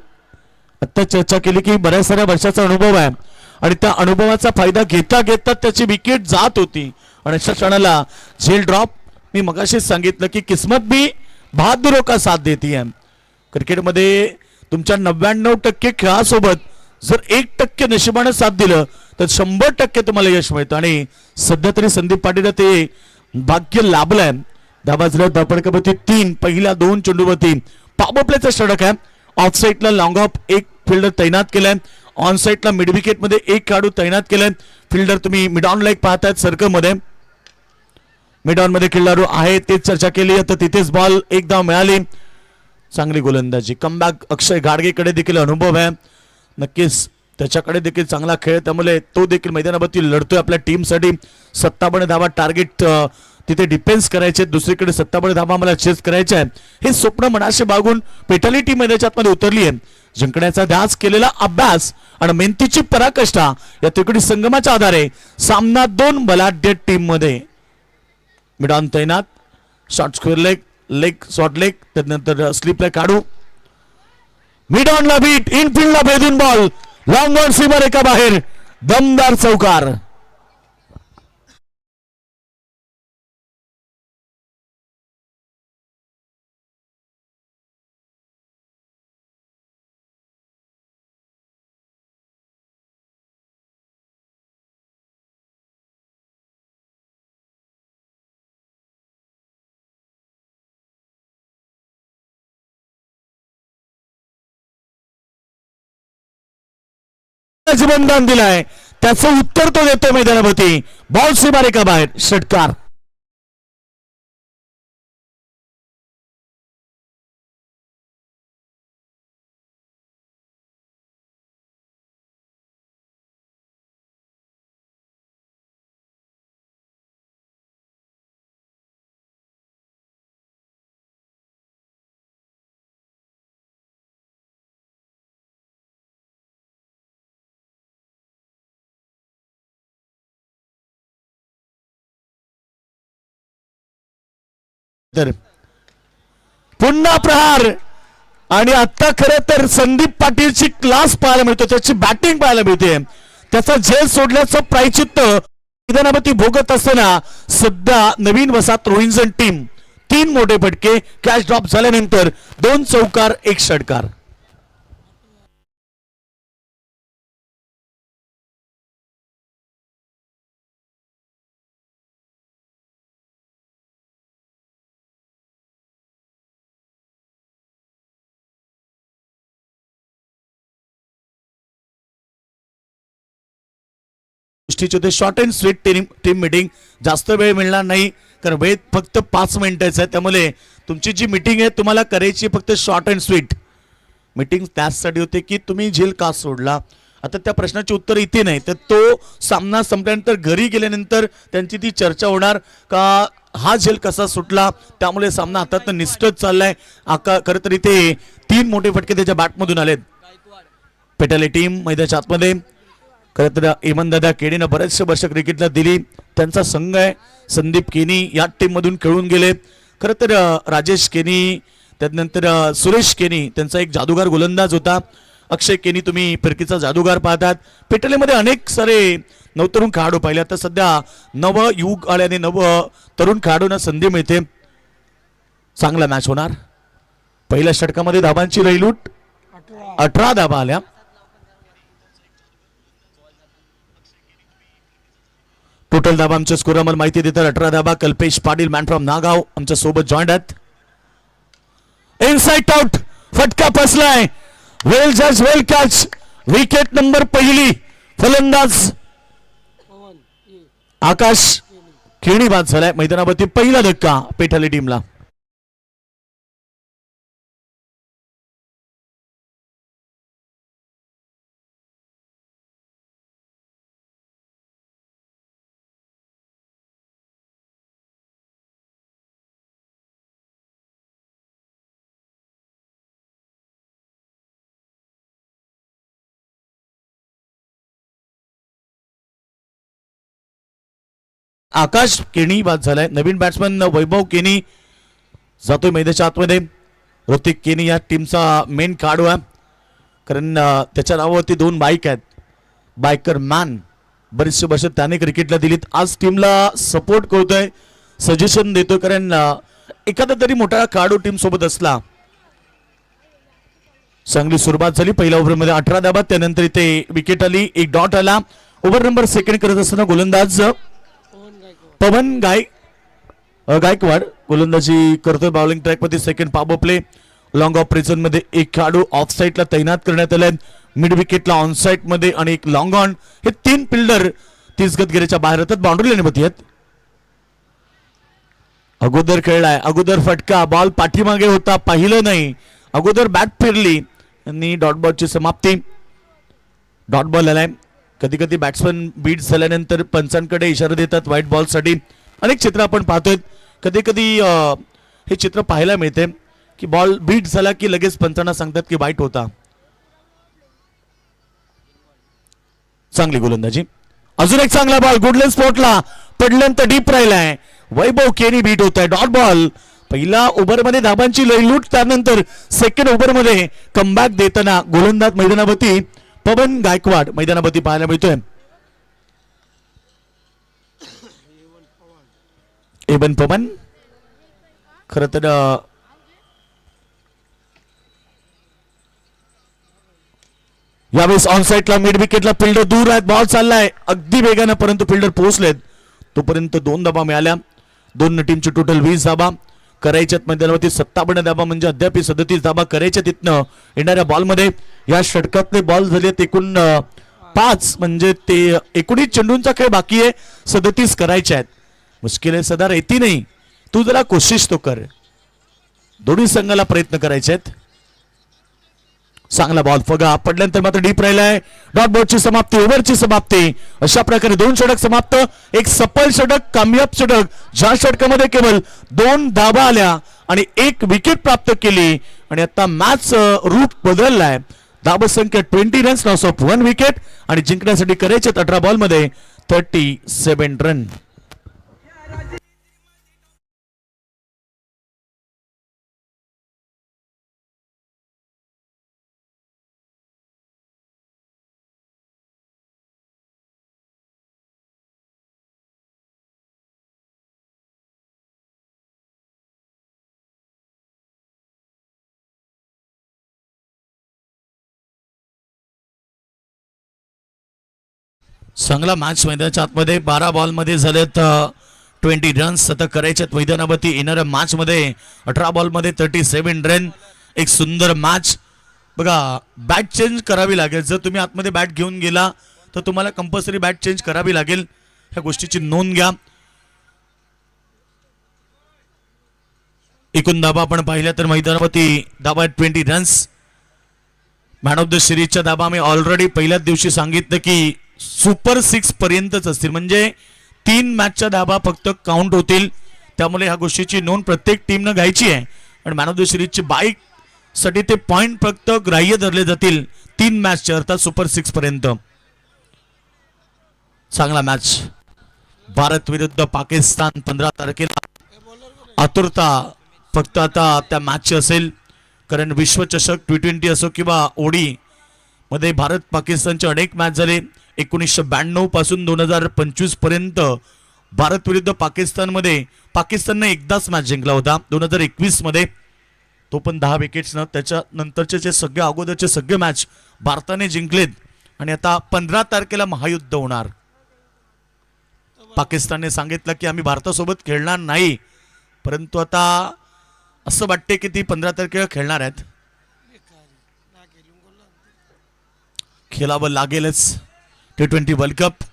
आता चर्चा केली की बऱ्याच साऱ्या वर्षाचा अनुभव आहे आणि त्या अनुभवाचा फायदा घेता घेता त्याची विकेट जात होती आणि अशा क्षणाला झेल ड्रॉप. मी मगाशीच सांगितलं की किस्मत भी बहादुरों का साथ देती है. क्रिकेटमध्ये तुमच्या 99% खेळासोबत जर 1% नशिबानं साथ दिलं तर 100% तुम्हाला यश मिळतं. आणि सध्या तरी संदीप पाटील ते भाग्य लाभलंय. धाबाजला धापडकावरती 3 पहिल्या 2 चेंडूवरती पॉवर प्लेचा षटक आहे. ऑफ साईडला लॉंग ऑफ एक फिल्डर तैनात केलाय. ऑन साईडला मिड विकेट मध्ये एक खेळाडू तैनात केलाय. फिल्डर तुम्ही मिड ऑन लाईक पाहतायत सर्कल मध्ये. मिड ऑन मध्ये खेळणारू आहे तेच चर्चा केली तर तिथेच बॉल एक धाव मिळाली. चांगली गोलंदाजी कमबॅक अक्षय घाडगेकडे देखील अनुभव आहे नक्कीच त्याच्याकडे देखील चांगला खेळ त्यामुळे तो देखील मैदानावरती लढतोय आपल्या टीमसाठी. 57 धावा टार्गेट तिथे डिफेन्स करायचे दुसरीकडे 57 धावा मला चेस करायचे आहे हे स्वप्न मनाशी बागून पेटाली टीम मैदानाच्या आतमध्ये उतरली आहे. जिंकण्याचा ध्यास केलेला अभ्यास आणि मेहनतीची पराकाष्ठा या त्रिकोणी संगमाच्या आधारे सामना 2 बलाढ्य टीम मध्ये. मिड ऑन तैनात short square leg leg short leg त्यानंतर स्लिप लेग काढू मिड ऑन ला बीट इनफिल्ड ला भेदून बॉल लॉंग ऑन सीमर एका बाहेर दमदार चौकार. बंधन दिलाय त्याचं उत्तर तो देतो मैदानावरती बॉल सीमारे का बाहेर षटकार. तर पुन्हा प्रहार आणि आता खरं तर संदीप पाटीलची क्लास पाहायला मिळतो त्याची बॅटिंग पाहायला मिळते त्याचा झेल सोडल्याचं प्रायचित्त मैदानावरती भोगत असताना सध्या नवीन वसाहत रोहिंजन टीम 3 मोठे फटके कॅच ड्रॉप झाल्यानंतर 2 चौकार 1 षटकार. Short and sweet team meeting जास्त वेळ मिळणार नाही कारण वेळ फक्त 5 मिनिटाचा आहे त्यामुळे तुमची जी मीटिंग आहे तुम्हाला करायची फक्त शॉर्ट अँड स्वीट मीटिंग त्याचसाठी होते की तुम्ही झेल का सोडला. आता त्या प्रश्नाचे उत्तर इथे नाही तर तो सामना संपल्यानंतर घरी गेल्यानंतर त्यांची ती चर्चा होणार का हा झेल कसा सुटला त्यामुळे सामना हातात निष्ठच चाललाय. खरं तर इथे 3 मोठे फटके त्याच्या बॅटमधून आलेत. पेटाले टीम मैदानाच्या आतमध्ये खरं तर इमनदादा केनीनं बरेचसे वर्ष क्रिकेटला दिली त्यांचा संघ आहे. संदीप केनी या टीम मधून खेळून गेले. खरं तर राजेश केनी त्यानंतर सुरेश केनी त्यांचा एक जादूगार गोलंदाज होता. अक्षय केनी तुम्ही फिरकीचा जादूगार पाहतात. पेटलेमध्ये अनेक सारे नवतरुण खेळाडू पाहिले आता सध्या नव युग आल्याने नव तरुण खेळाडूंना संधी मिळते. चांगला मॅच होणार. पहिल्या षटकामध्ये धाबांची रैलूट 18 धाबा आल्या. टोटल धाबा आमच्या स्कोर आम्हाला माहिती देतात 18 धाबा. कल्पेश पाटील मॅन फ्रॉम नागाव आमच्या सोबत जॉईंट आहेत. इनसाइड आउट फटका फसलाय. वेल जज वेल कॅच विकेट नंबर पहिली. फलंदाज आकाश खेळणी बाद झालाय. मैदानावरती पहिला धक्का पेठाली टीमला. आकाश केनी बाद झालाय. नवीन बॅट्समन वैभव केनी जातोय मैदानाच्या आतमध्ये. ऋतिक केनी या टीमचा मेन खेळाडू आहे कारण त्याच्या नावावरती 2 बाईक आहेत. बायकर मॅन बरीचशी वर्ष त्याने क्रिकेटला दिलीत. आज टीमला सपोर्ट करतोय सजेशन देतोय कारण एखादा तरी मोठा खेळाडू टीम सोबत असला. चांगली सुरुवात झाली. पहिल्या ओव्हरमध्ये 18 धाबा त्यानंतर इथे विकेट आली. 1 डॉट आला. ओव्हर नंबर सेकंड करत असताना गोलंदाज पवन गायकवाड गोलंदाजी करतोय. बॉलिंग ट्रॅक मध्ये second power play. Long of prison मध्ये एक खेळाडू ऑफ साईडला तैनात करण्यात आलाय. मिड विकेटला ऑन साईड मध्ये आणि एक लॉंग ऑन. हे 3 फिल्डर 30 गतगिरीच्या बाहेर होतात. बाउंड्री लाईनवरती आहेत. अगोदर खेळलाय, अगोदर फटका, बॉल पाठीमागे होता, पाहिलं नाही, अगोदर बॅट फिरली आणि डॉट बॉलची समाप्ती. डॉट बॉल आलाय. कधी कधी बॅट्समन बीट झाल्यानंतर पंचांकडे इशारा देतात व्हाईट बॉलसाठी. अनेक चित्र आपण पाहतोय. कधी कधी हे चित्र पाहायला मिळते की बॉल बीट झाला की लगेच पंचांना सांगतात की वाईट होता. चांगली गोलंदाजी. अजून एक चांगला बॉल गुडलेन स्पॉटला पडल्यानंतर डीप राहिलाय. वैभव केनी बीट होत आहे. Dot ball. पहिला ओव्हरमध्ये धाबांची लयलूट, त्यानंतर सेकंड ओव्हरमध्ये कमबॅक देताना गोलंदाज मैदानावरती पवन गायकवाड मैदानावरती पाहायला मिळतोय. एवन पवन खर तर यावेळेस ऑन साइडला मिड विकेटला फिल्डर दूर आहेत. बॉल चाललाय अगदी वेगानं, परंतु फिल्डर पोहोचलेत. तोपर्यंत 2 धाबा मिळाल्या. दोन टीमची टोटल 20 धाबा करायच्यात. मैदानावरती 57 धाबा म्हणजे अद्याप 37 धाबा करायच्या. तिथनं येणाऱ्या बॉलमध्ये या षटकातले बॉल झालेत एकूण 5, म्हणजे ते 19 चेंडूंचा खेळ बाकी आहे. 37 करायचे आहेत. मुश्किल आहे सदार, येते नाही. तू जरा कोशिश तो कर. दोन्ही संघाला प्रयत्न करायचे आहेत. चांगला बॉल फगा पडल्यानंतर मात्र डीप राहिलाय. डॉट बॉलची समाप्ती, ओव्हरची समाप्ती. अशा प्रकारे 2 षटक समाप्त. एक सफल षटक, कामयाब षटक, ज्या षटकामध्ये केवळ 2 धाबा आल्या आणि 1 विकेट प्राप्त केली. आणि आता मॅच रूट बदललाय. धाबसंख्या 20 रन्स, लॉस ऑफ 1 विकेट आणि जिंकण्यासाठी करायचे 18 बॉलमध्ये 37 रन. चांगला मॅच मैदानाच्या आतमध्ये 12 बॉलमध्ये झालेत 20 रन्स. आता करायच्यात मैदानावरती येणाऱ्या मॅच मध्ये 18 बॉलमध्ये 37 रन. एक सुंदर मॅच. बघा बॅट चेंज करावी लागेल. जर तुम्ही आतमध्ये बॅट घेऊन गेला तर तुम्हाला कंपल्सरी बॅट चेंज करावी लागेल. ह्या गोष्टीची नोंद घ्या. एकूण धाबा आपण पाहिल्या तर मैदानावरती धाबा 20 रन्स. मॅन ऑफ द सिरीजच्या धाबा मी ऑलरेडी पहिल्याच दिवशी सांगितलं की सुपर 6 पर्यंतच असतील, म्हणजे 3 मॅचच्या धाबा फक्त काउंट होतील. त्यामुळे ह्या गोष्टीची नोंद प्रत्येक टीमनं घ्यायची आहे. आणि मॅन ऑफ द सिरीजची बाईक साठी ते पॉइंट फक्त ग्राह्य धरले जातील 3 मॅचचे, अर्थात सुपर 6 पर्यंत. चांगला मॅच. भारत विरुद्ध पाकिस्तान 15 तारखेला. आतुरता फक्त आता त्या मॅचची असेल, कारण विश्वचषक T20 असो किंवा ओडी मध्ये भारत पाकिस्तानचे अनेक मॅच झाले. 1992 पासून 2025 पर्यंत भारत विरुद्ध पाकिस्तानमध्ये पाकिस्तानने एकदाच मॅच जिंकला होता 2021 मध्ये, तो पण 10 विकेट्सनं. त्याच्यानंतरचे जे सगळे अगोदरचे सगळे मॅच भारताने जिंकलेत. आणि आता 15 तारखेला महायुद्ध होणार. पाकिस्तानने सांगितलं की आम्ही भारतासोबत खेळणार नाही, परंतु आता असं वाटते की ती 15 तारखेला खेळणार आहेत. खेळावं लागेलच T20 वर्ल्ड कप.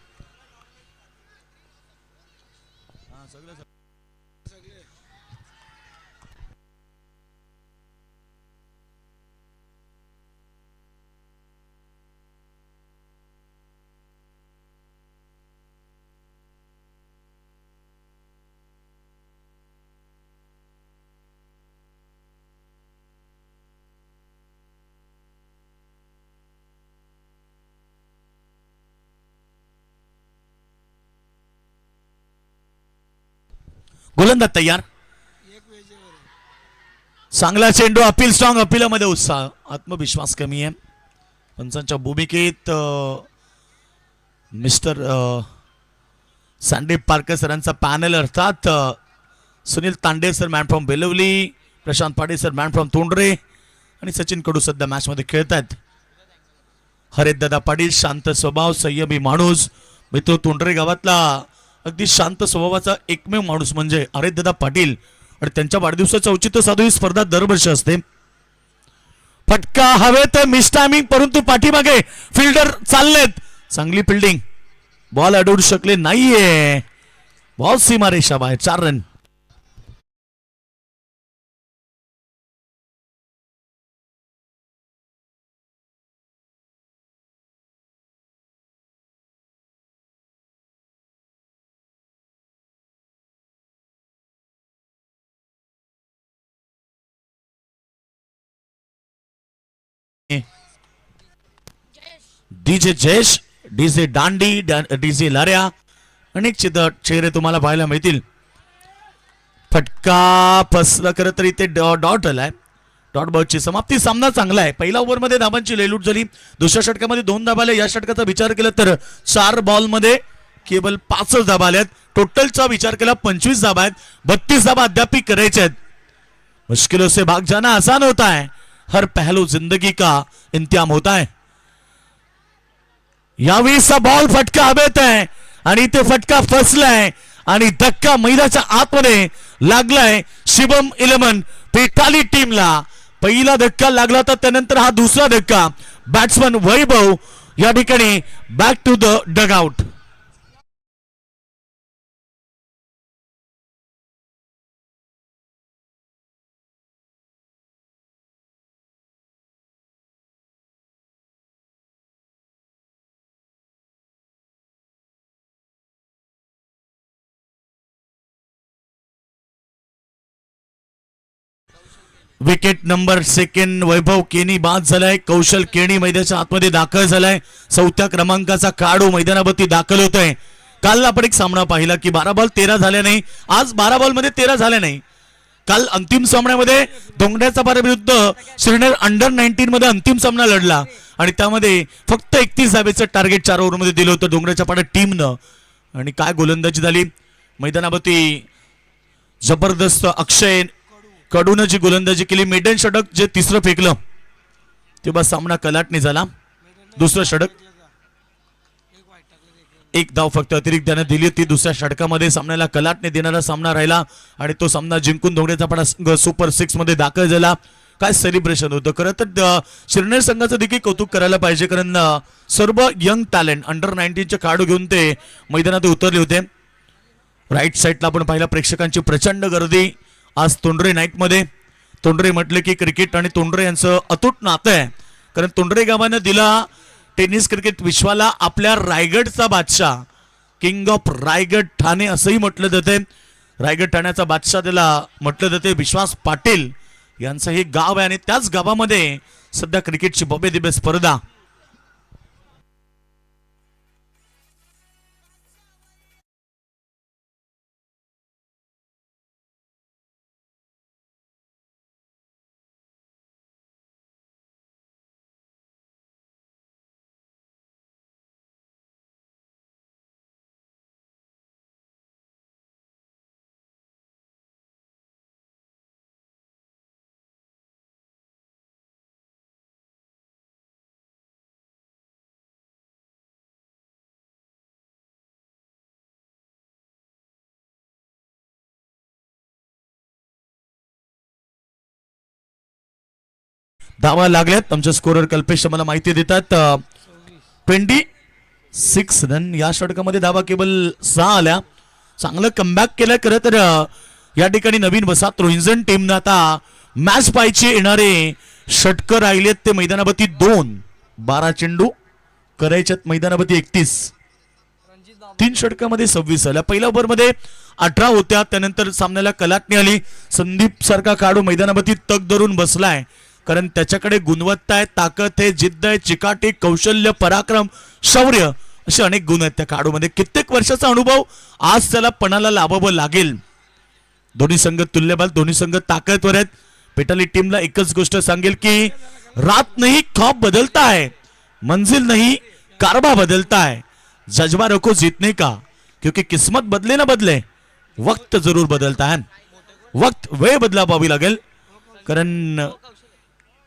गोलंदाज तयार. चांगला चेंडू. Appeal strong. अपिलामध्ये उत्साह, आत्मविश्वास कमी आहे. पंचांच्या भूमिकेत मिस्टर संदीप पारकर सरांचा पॅनल, अर्थात Sunil Tande sir man from Belavali, Prashant Patil sir man from Tondare आणि सचिन कडू सध्या मॅच मध्ये खेळत आहेत. हरिदादा पाटील शांत स्वभाव, संयमी माणूस. मित्र तोंडरे गावातला अगदी शांत स्वभावाचा एकमेव माणूस म्हणजे हरिदादा पाटील. आणि त्यांच्या वाढदिवसाचं औचित्य साधून ही स्पर्धा दरवर्षी असते. फटका हवेत, मिस टायमिंग, परंतु पाठीमागे फिल्डर चाललेत. चांगली फिल्डिंग. बॉल अडवू शकले नाहीये. बॉल सीमारेषा बाहेर. 4 रन. डीजे जयेश, डीजे दांडी, डीजे लाऱ्या, अनेक चेहरे तुम्हाला पाहायला मिळतील. फटका फसला, खरं तर इथे डॉट आलाय. डॉट बॉलची समाप्ती. सामना चांगला आहे. पहिल्या ओव्हरमध्ये धाबांची लयलूट झाली. दुसऱ्या षटकामध्ये 2 धाबा आल्या. या षटकाचा विचार केला तर 4 बॉलमध्ये केवळ 5 धाबा आल्यात. टोटलचा विचार केला 25 धाबा आहेत. 32 धाबा अद्याप करायचे आहेत. मुश्किलों से भाग जाना आसान होता है, हर पहलू जिंदगी का इंतजाम होता है. यावेळीचा बॉल फटका हवेत आहे आणि ते फटका फसलाय आणि धक्का मैदानाच्या आतमध्ये लागलाय. शिवम इलेव्हन पेटाली टीमला पहिला धक्का लागला होता, त्यानंतर हा दुसरा धक्का. बॅट्समन वैभव या ठिकाणी back to the dugout. Wicket number second Vaibhav Keni बाद झालाय. कौशल केणी मैदानाच्या आतमध्ये दाखल झालाय. 4थ्या क्रमांकाचा काढू मैदानावरती दाखल होत आहे. काल आपण एक सामना पाहिला की 12 बॉल 13 झाले नाही. आज 12 बॉल मध्ये 13 झाले नाही. काल अंतिम सामन्यामध्ये धोंगड्याचा पारा विरुद्ध श्रीनगर अंडर 19 मध्ये अंतिम सामना लढला आणि त्यामध्ये फक्त 31 धावेचं टार्गेट 4 ओव्हरमध्ये दिलं होतं डोंगराच्या पाड्या टीमनं. आणि काय गोलंदाजी झाली मैदानावरती. जबरदस्त अक्षय कडून जी गोलंदाजी केली. मेडन षटक जे तिसरं फेकलं तेव्हा सामना कलाटणी झाला. दुसरं षटक 1 धाव फक्त अतिरिक्त त्याने दिली होती. दुसऱ्या षटकामध्ये सामन्याला कलाटणी देणारा सामना राहिला आणि तो सामना जिंकून धोंगड्याचा पाडा सुपर 6 मध्ये दाखल झाला. काय सेलिब्रेशन होतं. खरं तर श्रीनगर संघाचं देखील कौतुक करायला पाहिजे, कारण सर्व यंग टॅलेंट अंडर 19चे खेळाडू घेऊन ते मैदानात उतरले होते. राईट साईडला आपण पाहिला प्रेक्षकांची प्रचंड गर्दी आज तोंडरे नाईट मध्ये. तोंडरे म्हटले की क्रिकेट आणि तोंडरे यांचं अतूट नातं आहे, कारण तोंडरे गावानं दिला टेनिस क्रिकेट विश्वाला आपल्या रायगडचा बादशाह, किंग ऑफ रायगड ठाणे असंही म्हटलं जाते. रायगड ठाण्याचा बादशाह त्याला म्हटलं जाते. विश्वास पाटील यांचं हे गाव आहे आणि त्याच गावामध्ये सध्या क्रिकेटची भव्य दिव्य स्पर्धा. धावा लागल्यात. आमच्या स्कोरर कल्पेश मला माहिती देतात 26 रन. या षटकामध्ये धावा केवळ 6 आल्या. चांगलं कमबॅक केलं. खरं तर या ठिकाणी नवीन वसाहत रोहिंजन टीमनं आता मॅच पाहायचे येणारे षटकं राहिलेत ते मैदानावरती 2. 12 चेंडू करायच्यात मैदानावरती 31. 3 षटकामध्ये 26 आल्या. पहिल्या ओव्हरमध्ये 18 होत्या. त्यानंतर सामन्याला कलाटणी आली. संदीप सारखा काढू मैदानावरती तग धरून बसलाय, कारण त्याच्याकडे गुणवत्ता आहे, ताकद आहे, जिद्द आहे, चिकाटी, कौशल्य, पराक्रम, शौर्य असे अनेक गुण आहेत त्या काढूमध्ये. कित्येक वर्षाचा अनुभव आज त्याला पणाला लावावं लागेल. दोन्ही संघ तुल्यबल, दोन्ही संघ ताकदवर आहेत. पेटाली टीमला एकच गोष्ट सांगेल की रात नहीं ख्वाब बदलता है, मंजिल नहीं कारबा बदलता है, जज्बा रखो जीतने का, क्योंकि किस्मत बदले ना बदले वक्त जरूर बदलता है. वक्त वेळ बदला पाहावी लागेल, कारण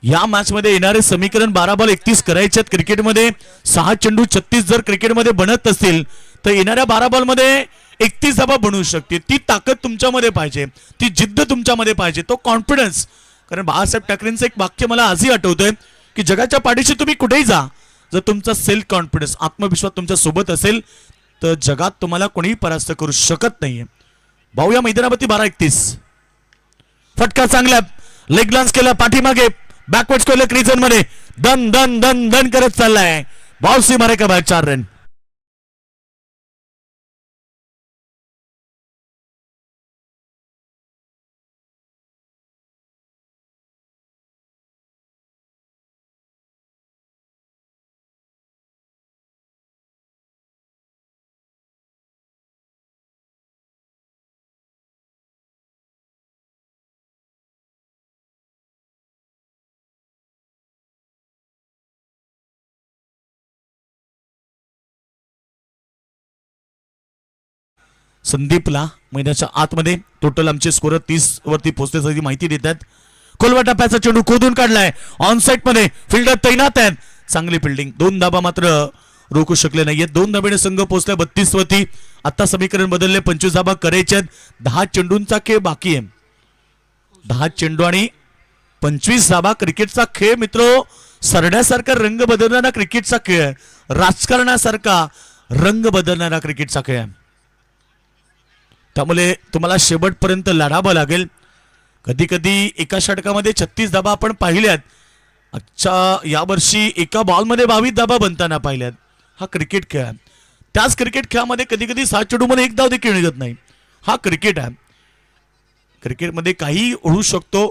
या मॅच मध्ये येणारे समीकरण 12 बॉल 31 करायचे. क्रिकेटमध्ये 6 चेंडू 36 जर क्रिकेटमध्ये बनत असतील तर येणाऱ्या 12 बॉल मध्ये 31 धावा बनवू शकते. ती ताकद तुमच्यामध्ये पाहिजे, ती जिद्द तुमच्यामध्ये पाहिजे, तो कॉन्फिडन्स. कारण बाळासाहेब ठाकरेंचं एक वाक्य मला आजही आठवतंय की जगाच्या पाठीशी तुम्ही कुठेही जा, जर तुमचा सेल्फ कॉन्फिडन्स, आत्मविश्वास तुमच्या सोबत असेल तर जगात तुम्हाला कोणीही परास्त करू शकत नाहीये. भाऊ या मैदानावरती 12-31 फटका चांगला लेग लॉन्च केला, पाठीमागे बॅकवर्ड केलं, क्रिजन मध्ये दन दन दन दन करत चाललाय. बाउन्सी मारे का बाहेर 4 रन. संदीपला मैदानाच्या आतमध्ये. टोटल आमचे स्कोर 30 वरती पोहोचण्याची माहिती देतात. खोलवा टप्प्याचा चेंडू खोदून काढलाय. ऑन साइड मध्ये फिल्डर तैनात आहेत. चांगली फिल्डिंग. 2 धाबा मात्र रोखू शकले नाहीये. 2 धाब्याने संघ पोहोचला 32 वरती. आता समीकरण बदलले. 25 धाबा करायचे आहेत. 10 चेंडूंचा खेळ बाकी आहे. 10 चेंडू आणि 25 धाबा. क्रिकेटचा खेळ मित्र सरण्यासारखा रंग बदलणारा क्रिकेटचा खेळ आहे. राजकारणासारखा रंग बदलणारा क्रिकेटचा खेळ आहे. त्यामुळे तुम्हाला शेवटपर्यंत लढावं लागेल. कधी कधी एका षटकामध्ये 36 धाबा आपण पाहिल्यात. आजच्या यावर्षी एका बॉलमध्ये 22 धाबा बनताना पाहिल्यात. हा क्रिकेट खेळ आहे. त्याच क्रिकेट खेळामध्ये कधी कधी 7 चेंडूमध्ये 1 धाव देखील निघत नाही. हा क्रिकेट आहे. क्रिकेटमध्ये काही होऊ शकतो.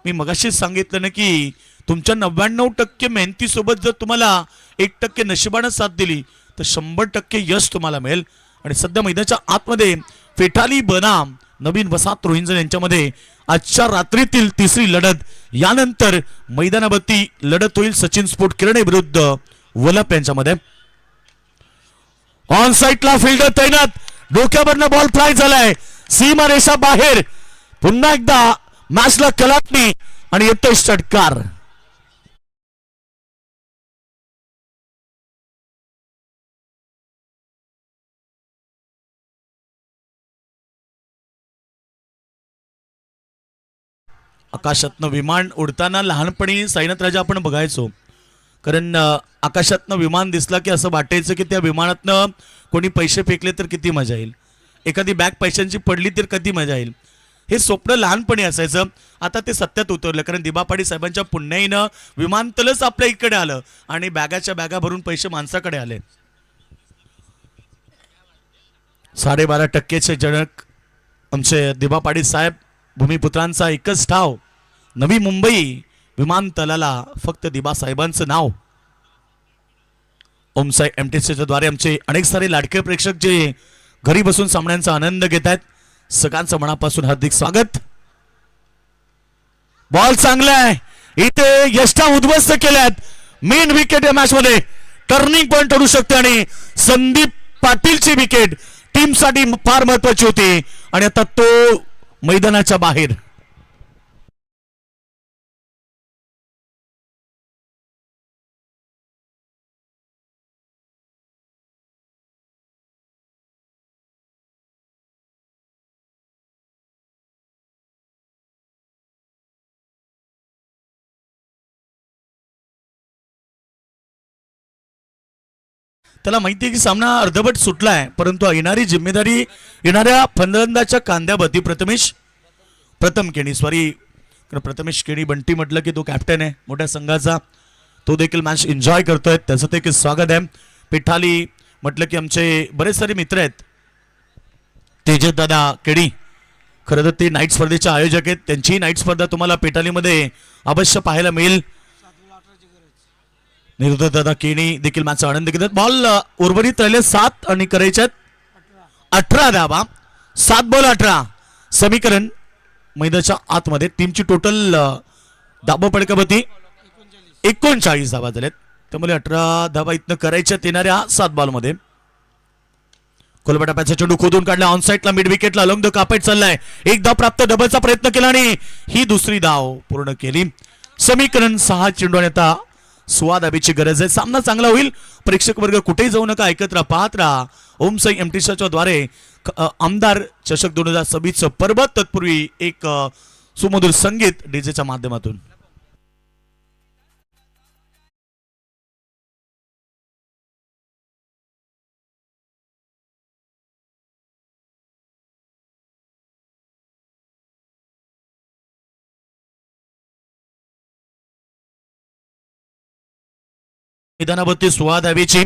मी मगाशीच सांगितलं ना की तुमच्या 99% मेहनतीसोबत जर तुम्हाला 1% नशिबानं साथ दिली तर 100% यश तुम्हाला मिळेल. आणि सध्या मैदानाच्या आतमध्ये फेटाली बनाम नवीन वसाहत रोहिंजन यांच्यामध्ये आजच्या रात्रीतील तिसरी लढत. यानंतर मैदानावरती लढत होईल सचिन स्पोर्ट किरणे विरुद्ध वलप यांच्यामध्ये. ऑन साइडला फिल्डर तैनात. डोक्यावरनं बॉल फ्लाय झालाय. सीमा रेषा बाहेर. पुन्हा एकदा मॅचला कलाटणी आणि येतोय षटकार. आकाशातनं विमान उडताना लहानपणी साईनाथ राजा आपण बघायचो. कारण आकाशातनं विमान दिसला की असं वाटायचं की त्या विमानातनं कोणी पैसे फेकले तर किती मजा येईल. एखादी बॅग पैशांची पडली तर किती मजा येईल. हे स्वप्न लहानपणी असायचं. आता ते सत्यात उतरलं. कारण दिबा पाटील साहेबांच्या पुण्याईनं विमानतळच आपल्या इकडे आलं आणि बॅगाच्या बॅगा भरून पैसे माणसाकडे आले. 12.5% जनक आमचे दिबा पाटील साहेब. भूमिपुत्रांचा एकच ठाव. नवी मुंबई विमानतळाला फक्त दिबा साहेबांचं नाव. ओमसाई एमटीसीच्या द्वारे आमचे अनेक सारे लाडके प्रेक्षक जे घरी बसून सामन्यांचा आनंद घेत आहेत. सगळ्यांचं मनापासून हार्दिक स्वागत. बॉल चांगला आहे. इथे यष्टा उद्ध्वस्त केल्यात. मेन विकेट या मॅच मध्ये टर्निंग पॉइंट ठरू शकते आणि संदीप पाटीलची विकेट टीमसाठी फार महत्वाची होती आणि आता तो मैदानाच्या बाहेर. त्याला माहिती आहे की सामना अर्धवट सुटलाय. परंतु येणारी जिम्मेदारी येणाऱ्या फलंदाजाच्या कांद्यावरती प्रथम केणी प्रथमेश केणी बंटी म्हटलं की तो कॅप्टन आहे मोठ्या संघाचा. तो देखील मॅच एन्जॉय करतोय. त्याचं देखील स्वागत आहे. पिठाली म्हटलं की आमचे बरेच सारे मित्र आहेत. तेजस दादा केणी खरं तर ते नाईट स्पर्धेचे आयोजक आहेत. त्यांची नाईट स्पर्धा तुम्हाला पेटालीमध्ये अवश्य पाहायला मिळेल. निरुद्ध दादा केणी देखील मॅचचा आनंद घेतात. बॉल उर्वरित राहिले 7 आणि करायच्यात 18 धावा. 7 बॉल 18. समीकरण मैदानाच्या आतमध्ये टीमची टोटल धाबा पडकावरती 39 धावा झाल्यात. त्यामुळे 18 धावा इथनं करायच्यात येणाऱ्या 7 बॉलमध्ये. खोलवा टप्प्याचा चेंडू खोदून काढला. ऑन साइडला मिड विकेटला लॉंग द कापेट चाललाय. एक धाव प्राप्त. डबलचा प्रयत्न केला आणि ही दुसरी धाव पूर्ण केली. समीकरण 6 चेंडू आणि आता 16 धाबेची गरज आहे. सामना चांगला होईल. प्रेक्षक वर्ग कुठेही जाऊ नका. ऐकत राहा, पाहत राहा. ओमसाई एमटीसीच्या द्वारे आमदार चषक 2026 पर्व. तत्पूर्वी एक सुमधुर संगीत डीजेच्या माध्यमातून. मैदानावरती 16 धावेची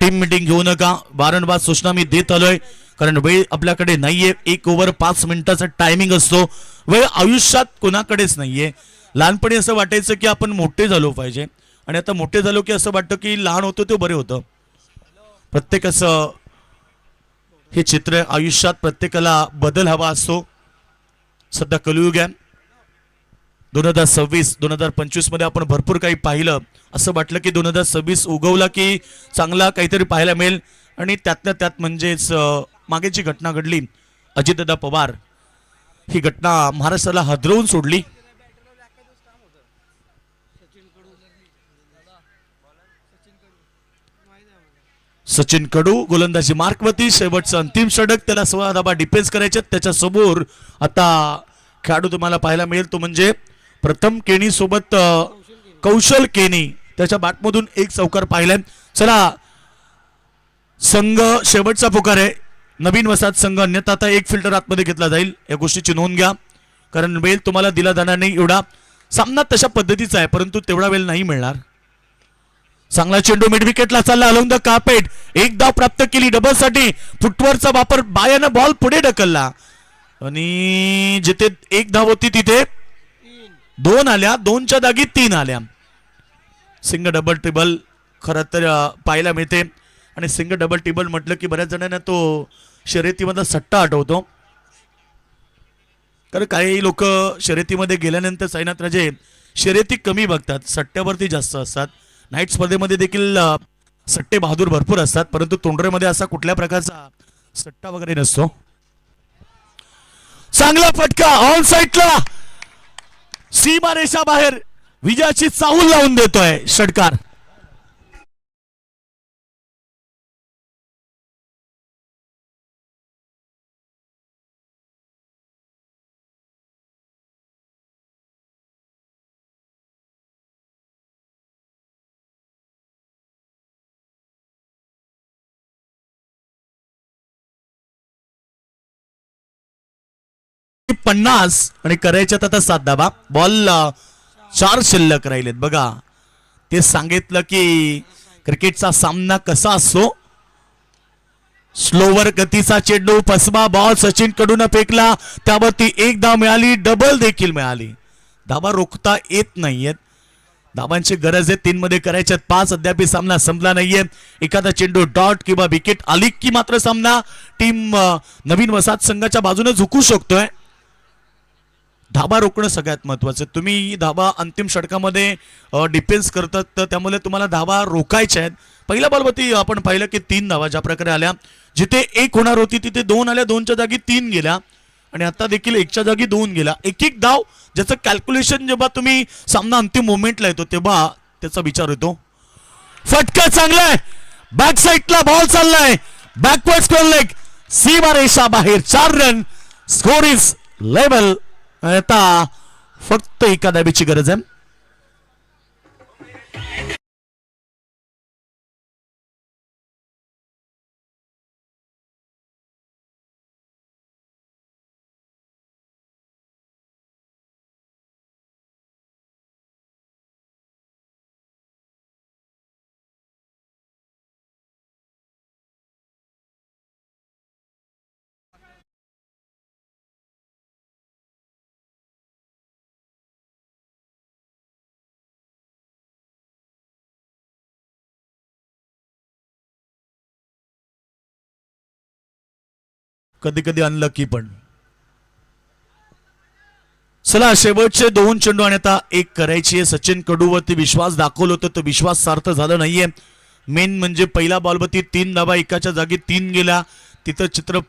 टीम मीटिंग घेऊ नका. वारंवार सूचना मी देत आलोय कारण वेळ आपल्याकडे नाहीये. 1 ओव्हर 5 मिनिटाचा टायमिंग असतो. वेळ आयुष्यात कोणाकडेच नाहीये. लहानपणी असं वाटायचं की आपण मोठे झालो पाहिजे आणि आता मोठे झालो की असं वाटतं की लहान होतो ते बरे होतं. प्रत्येकाचं हे चित्र आयुष्यात. प्रत्येकाला बदल हवा असतो. सध्या कलियुग आहे. 2026-2025 मध्ये आपण भरपूर काही पाहिलं. असं वाटलं की 2026 उगवला की चांगला काहीतरी पाहायला मिळेल आणि त्यातल्या त्यात म्हणजेच मागे जी घटना घडली अजितदादा पवार, ही घटना महाराष्ट्राला हादरवून सोडली. सचिन कडू गोलंदाजी मार्कवरती, शेवटचं अंतिम षटक, त्याला 16 धाबा डिफेन्स करायचे. त्याच्या समोर आता खेळाडू तुम्हाला पाहायला मिळेल तो म्हणजे प्रथम केणी सोबत कौशल केनी. त्याच्या बॅटमधून एक चौकार पाहिलाय. चला संघ शेवटचा पुकार आहे. नवीन वसाहत संघ, अन्यथा आता एक फिल्टर आतमध्ये घेतला जाईल. या गोष्टीची नोंद घ्या, कारण वेळ तुम्हाला दिला जाणार नाही. एवढा सामना तशा पद्धतीचा आहे, परंतु तेवढा वेळ नाही मिळणार. चांगला चेंडू मिड विकेटला चालला अलोंग द कार्पेट. एक धाव प्राप्त केली डबल साठी. फुटवर्कचा वापर, बायानं बॉल पुढे ढकलला आणि जिथे एक धाव होती तिथे 2 आल्या, 2च्या जागी 3 आल्या. सिंगल डबल ट्रिबल खरं तर पाहायला मिळते. आणि सिंगल डबल टेबल म्हटलं की बऱ्याच जणांना तो शर्यतीमधला सट्टा आठवतो. कारण काही लोक शर्यतीमध्ये गेल्यानंतर साईनाथ राजे शर्यती कमी बघतात, सट्ट्यावरती जास्त असतात. नाईट स्पर्धेमध्ये देखील सट्टे बहादूर भरपूर असतात, परंतु तोंडरेमध्ये असा कुठल्या प्रकारचा सट्टा वगैरे नसतो. चांगला फटका ऑन साईडला, सीमा रेषा बाहेर, विजयाची चाहूल लावून देतोय षटकार. पन्नास आणि करायच्यात आता 7 धाबा. बॉल 4 शिल्लक राहिलेत. बघा ते सांगितलं की क्रिकेटचा सामना कसा असतो. स्लोवर गतीचा चेंडू, फसवा बॉल सचिन कडून फेकला, त्यावरती एक धाव मिळाली, डबल देखील मिळाली. धाबा रोखता येत नाहीयेत, धाबांची गरज आहे. 3 मध्ये करायच्यात 5. अद्याप सामना संपला नाहीये. एखादा चेंडू डॉट किंवा विकेट आली की मात्र सामना टीम नवीन वसाहत संघाच्या बाजूने झुकू शकतोय. धाबा रोखणं सगळ्यात महत्वाचं. तुम्ही धाबा अंतिम षटकामध्ये डिफेन्स करतात, तर त्यामुळे तुम्हाला धाबा रोखायच्या आहेत. पहिल्या बॉलवरती आपण पाहिलं की 3 धावा ज्या प्रकारे आल्या, जिथे 1 होणार होती तिथे 2 आल्या, 2च्या जागी 3 गेल्या, आणि आता देखील 1च्या जागी 2 गेला. एक धाव, ज्याचं कॅल्क्युलेशन जेव्हा तुम्ही सामना अंतिम मोमेंटला येतो तेव्हा त्याचा विचार येतो. फटका चांगलाय, बॅक साईडला बॉल चाललाय, बॅकवर्ड स्क्वेअर लेग, सीमा रेषा बाहेर. 4 रन, स्कोर इज लेवल. आता फक्त एका धाबेची गरज आहे. कधी कधी अनलकी पण. चला शेवटचे 2 चेंडू आणि आता 1 करायची आहे. सचिन कडूवरती विश्वास दाखवलं होतं, तो विश्वास सार्थ झालं नाहीये. मेन म्हणजे पहिल्या बॉलवरती 3 धाबा, एकाच्या जागी 3 गेल्या. तिथं चित्र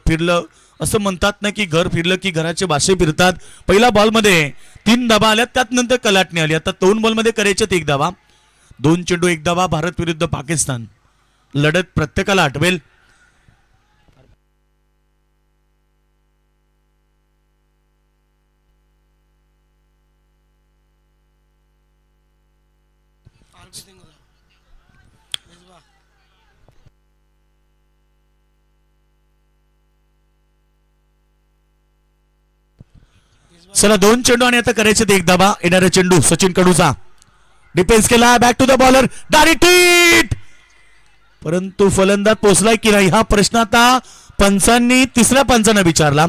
फिरलं. असं म्हणतात ना की घर फिरलं की घराचे भाषे फिरतात. पहिल्या बॉलमध्ये 3 धाबा आल्या, त्यात नंतर कलाटणी आली. आता 2 बॉलमध्ये करायच्यात 1 धाबा. 2 चेंडू 1 धाबा. भारत विरुद्ध पाकिस्तान, लढत प्रत्येकाला आठवेल. चला 2 चेंडू आणि आता करायचे 1 धाबा. येणारा चेंडू सचिन कडूचा, डिफेन्स केला, back to the bowler, direct hit, परंतु फलंदाज पोहोचलाय की नाही हा प्रश्न आता पंचांनी, 3ऱ्या पंचांना विचारला.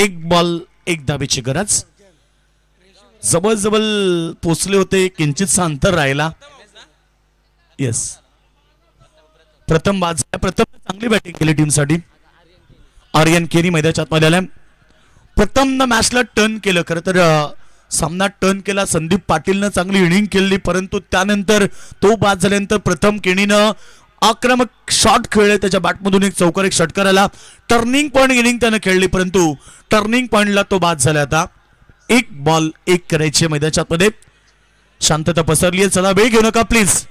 एक बॉल एक धाबेची गरज. जवळ पोचले होते, किंचितसा अंतर राहिला. येस, प्रथम बाद प्रथम चांगली बॅटिंग केली टीमसाठी. आर्यन केनी मैदानाच्या आतमध्ये आल्या. प्रथम मॅचला टर्न केलं. खरं तर सामना टर्न केला. संदीप पाटीलनं चांगली इनिंग केली, परंतु त्यानंतर तो बाद झाल्यानंतर प्रथम केनीनं आक्रमक शॉट खेळले. त्याच्या बॅटमधून एक चौकार, एक षटकार आला. टर्निंग पॉइंट इनिंग त्यानं खेळली, परंतु टर्निंग पॉइंटला तो बाद झाला. आता एक बॉल एक करायचे मैदानाच्या आतमध्ये. शांतता पसरली आहे. चला वेळ घेऊ नका प्लीज.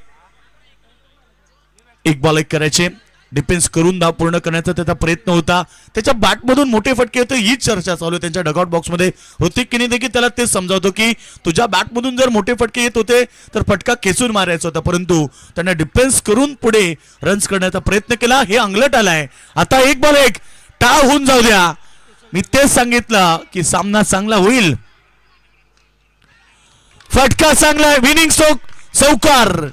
एक बॉल एक करायचे. डिफेन्स करून धाव पूर्ण करण्याचा त्याचा प्रयत्न होता. त्याच्या बॅटमधून मोठे फटके होते, हीच चर्चा चालू आहे त्यांच्या डगआउट बॉक्समध्ये. ऋतिक केनी देखील त्याला तेच समजावतो की तुझ्या बॅटमधून जर मोठे फटके येत होते तर फटका खेचून मारायचा होता, परंतु त्यांना डिफेन्स करून पुढे रन्स करण्याचा प्रयत्न केला. हे अंगलट आलाय. आता एक बॉल एक टाळ होऊन जाऊ द्या. मी तेच सांगितलं की सामना चांगला होईल. फटका चांगला, विनिंग चौकार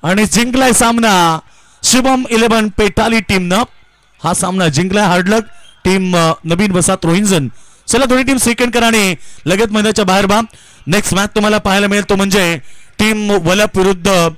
आणि जिंकलाय सामना शुभम 11 पेटाली टीमनं. हा सामना जिंकलाय. हार्डलक टीम नवीन वसात रोहिंजन. चला दोन्ही टीम सेकंड करा आणि लगेच मैदानाच्या बाहेर बा. नेक्स्ट मॅच तुम्हाला पाहायला मिळेल तो म्हणजे टीम वलप विरुद्ध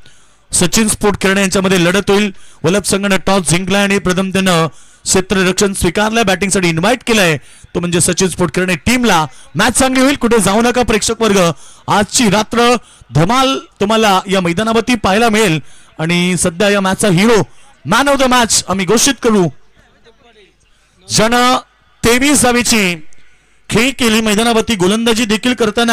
सचिन स्पोर्ट किरण यांच्यामध्ये लढत होईल. वलप संघानं टॉस जिंकलाय आणि प्रथम त्यानं क्षेत्ररक्षण स्वीकारलंय. बॅटिंगसाठी इन्व्हाइट केलंय तो म्हणजे सचिन स्पोर्ट किरण टीमला. मॅच चांगली होईल, कुठे जाऊ नका प्रेक्षक वर्ग. आजची रात्र धमाल तुम्हाला या मैदानावरती पाहायला मिळेल आणि सध्या या मॅचचा hero man of the match आम्ही घोषित करू. ज्यानं 23 धावेची खेळी केली, मैदानावरती गोलंदाजी देखील करताना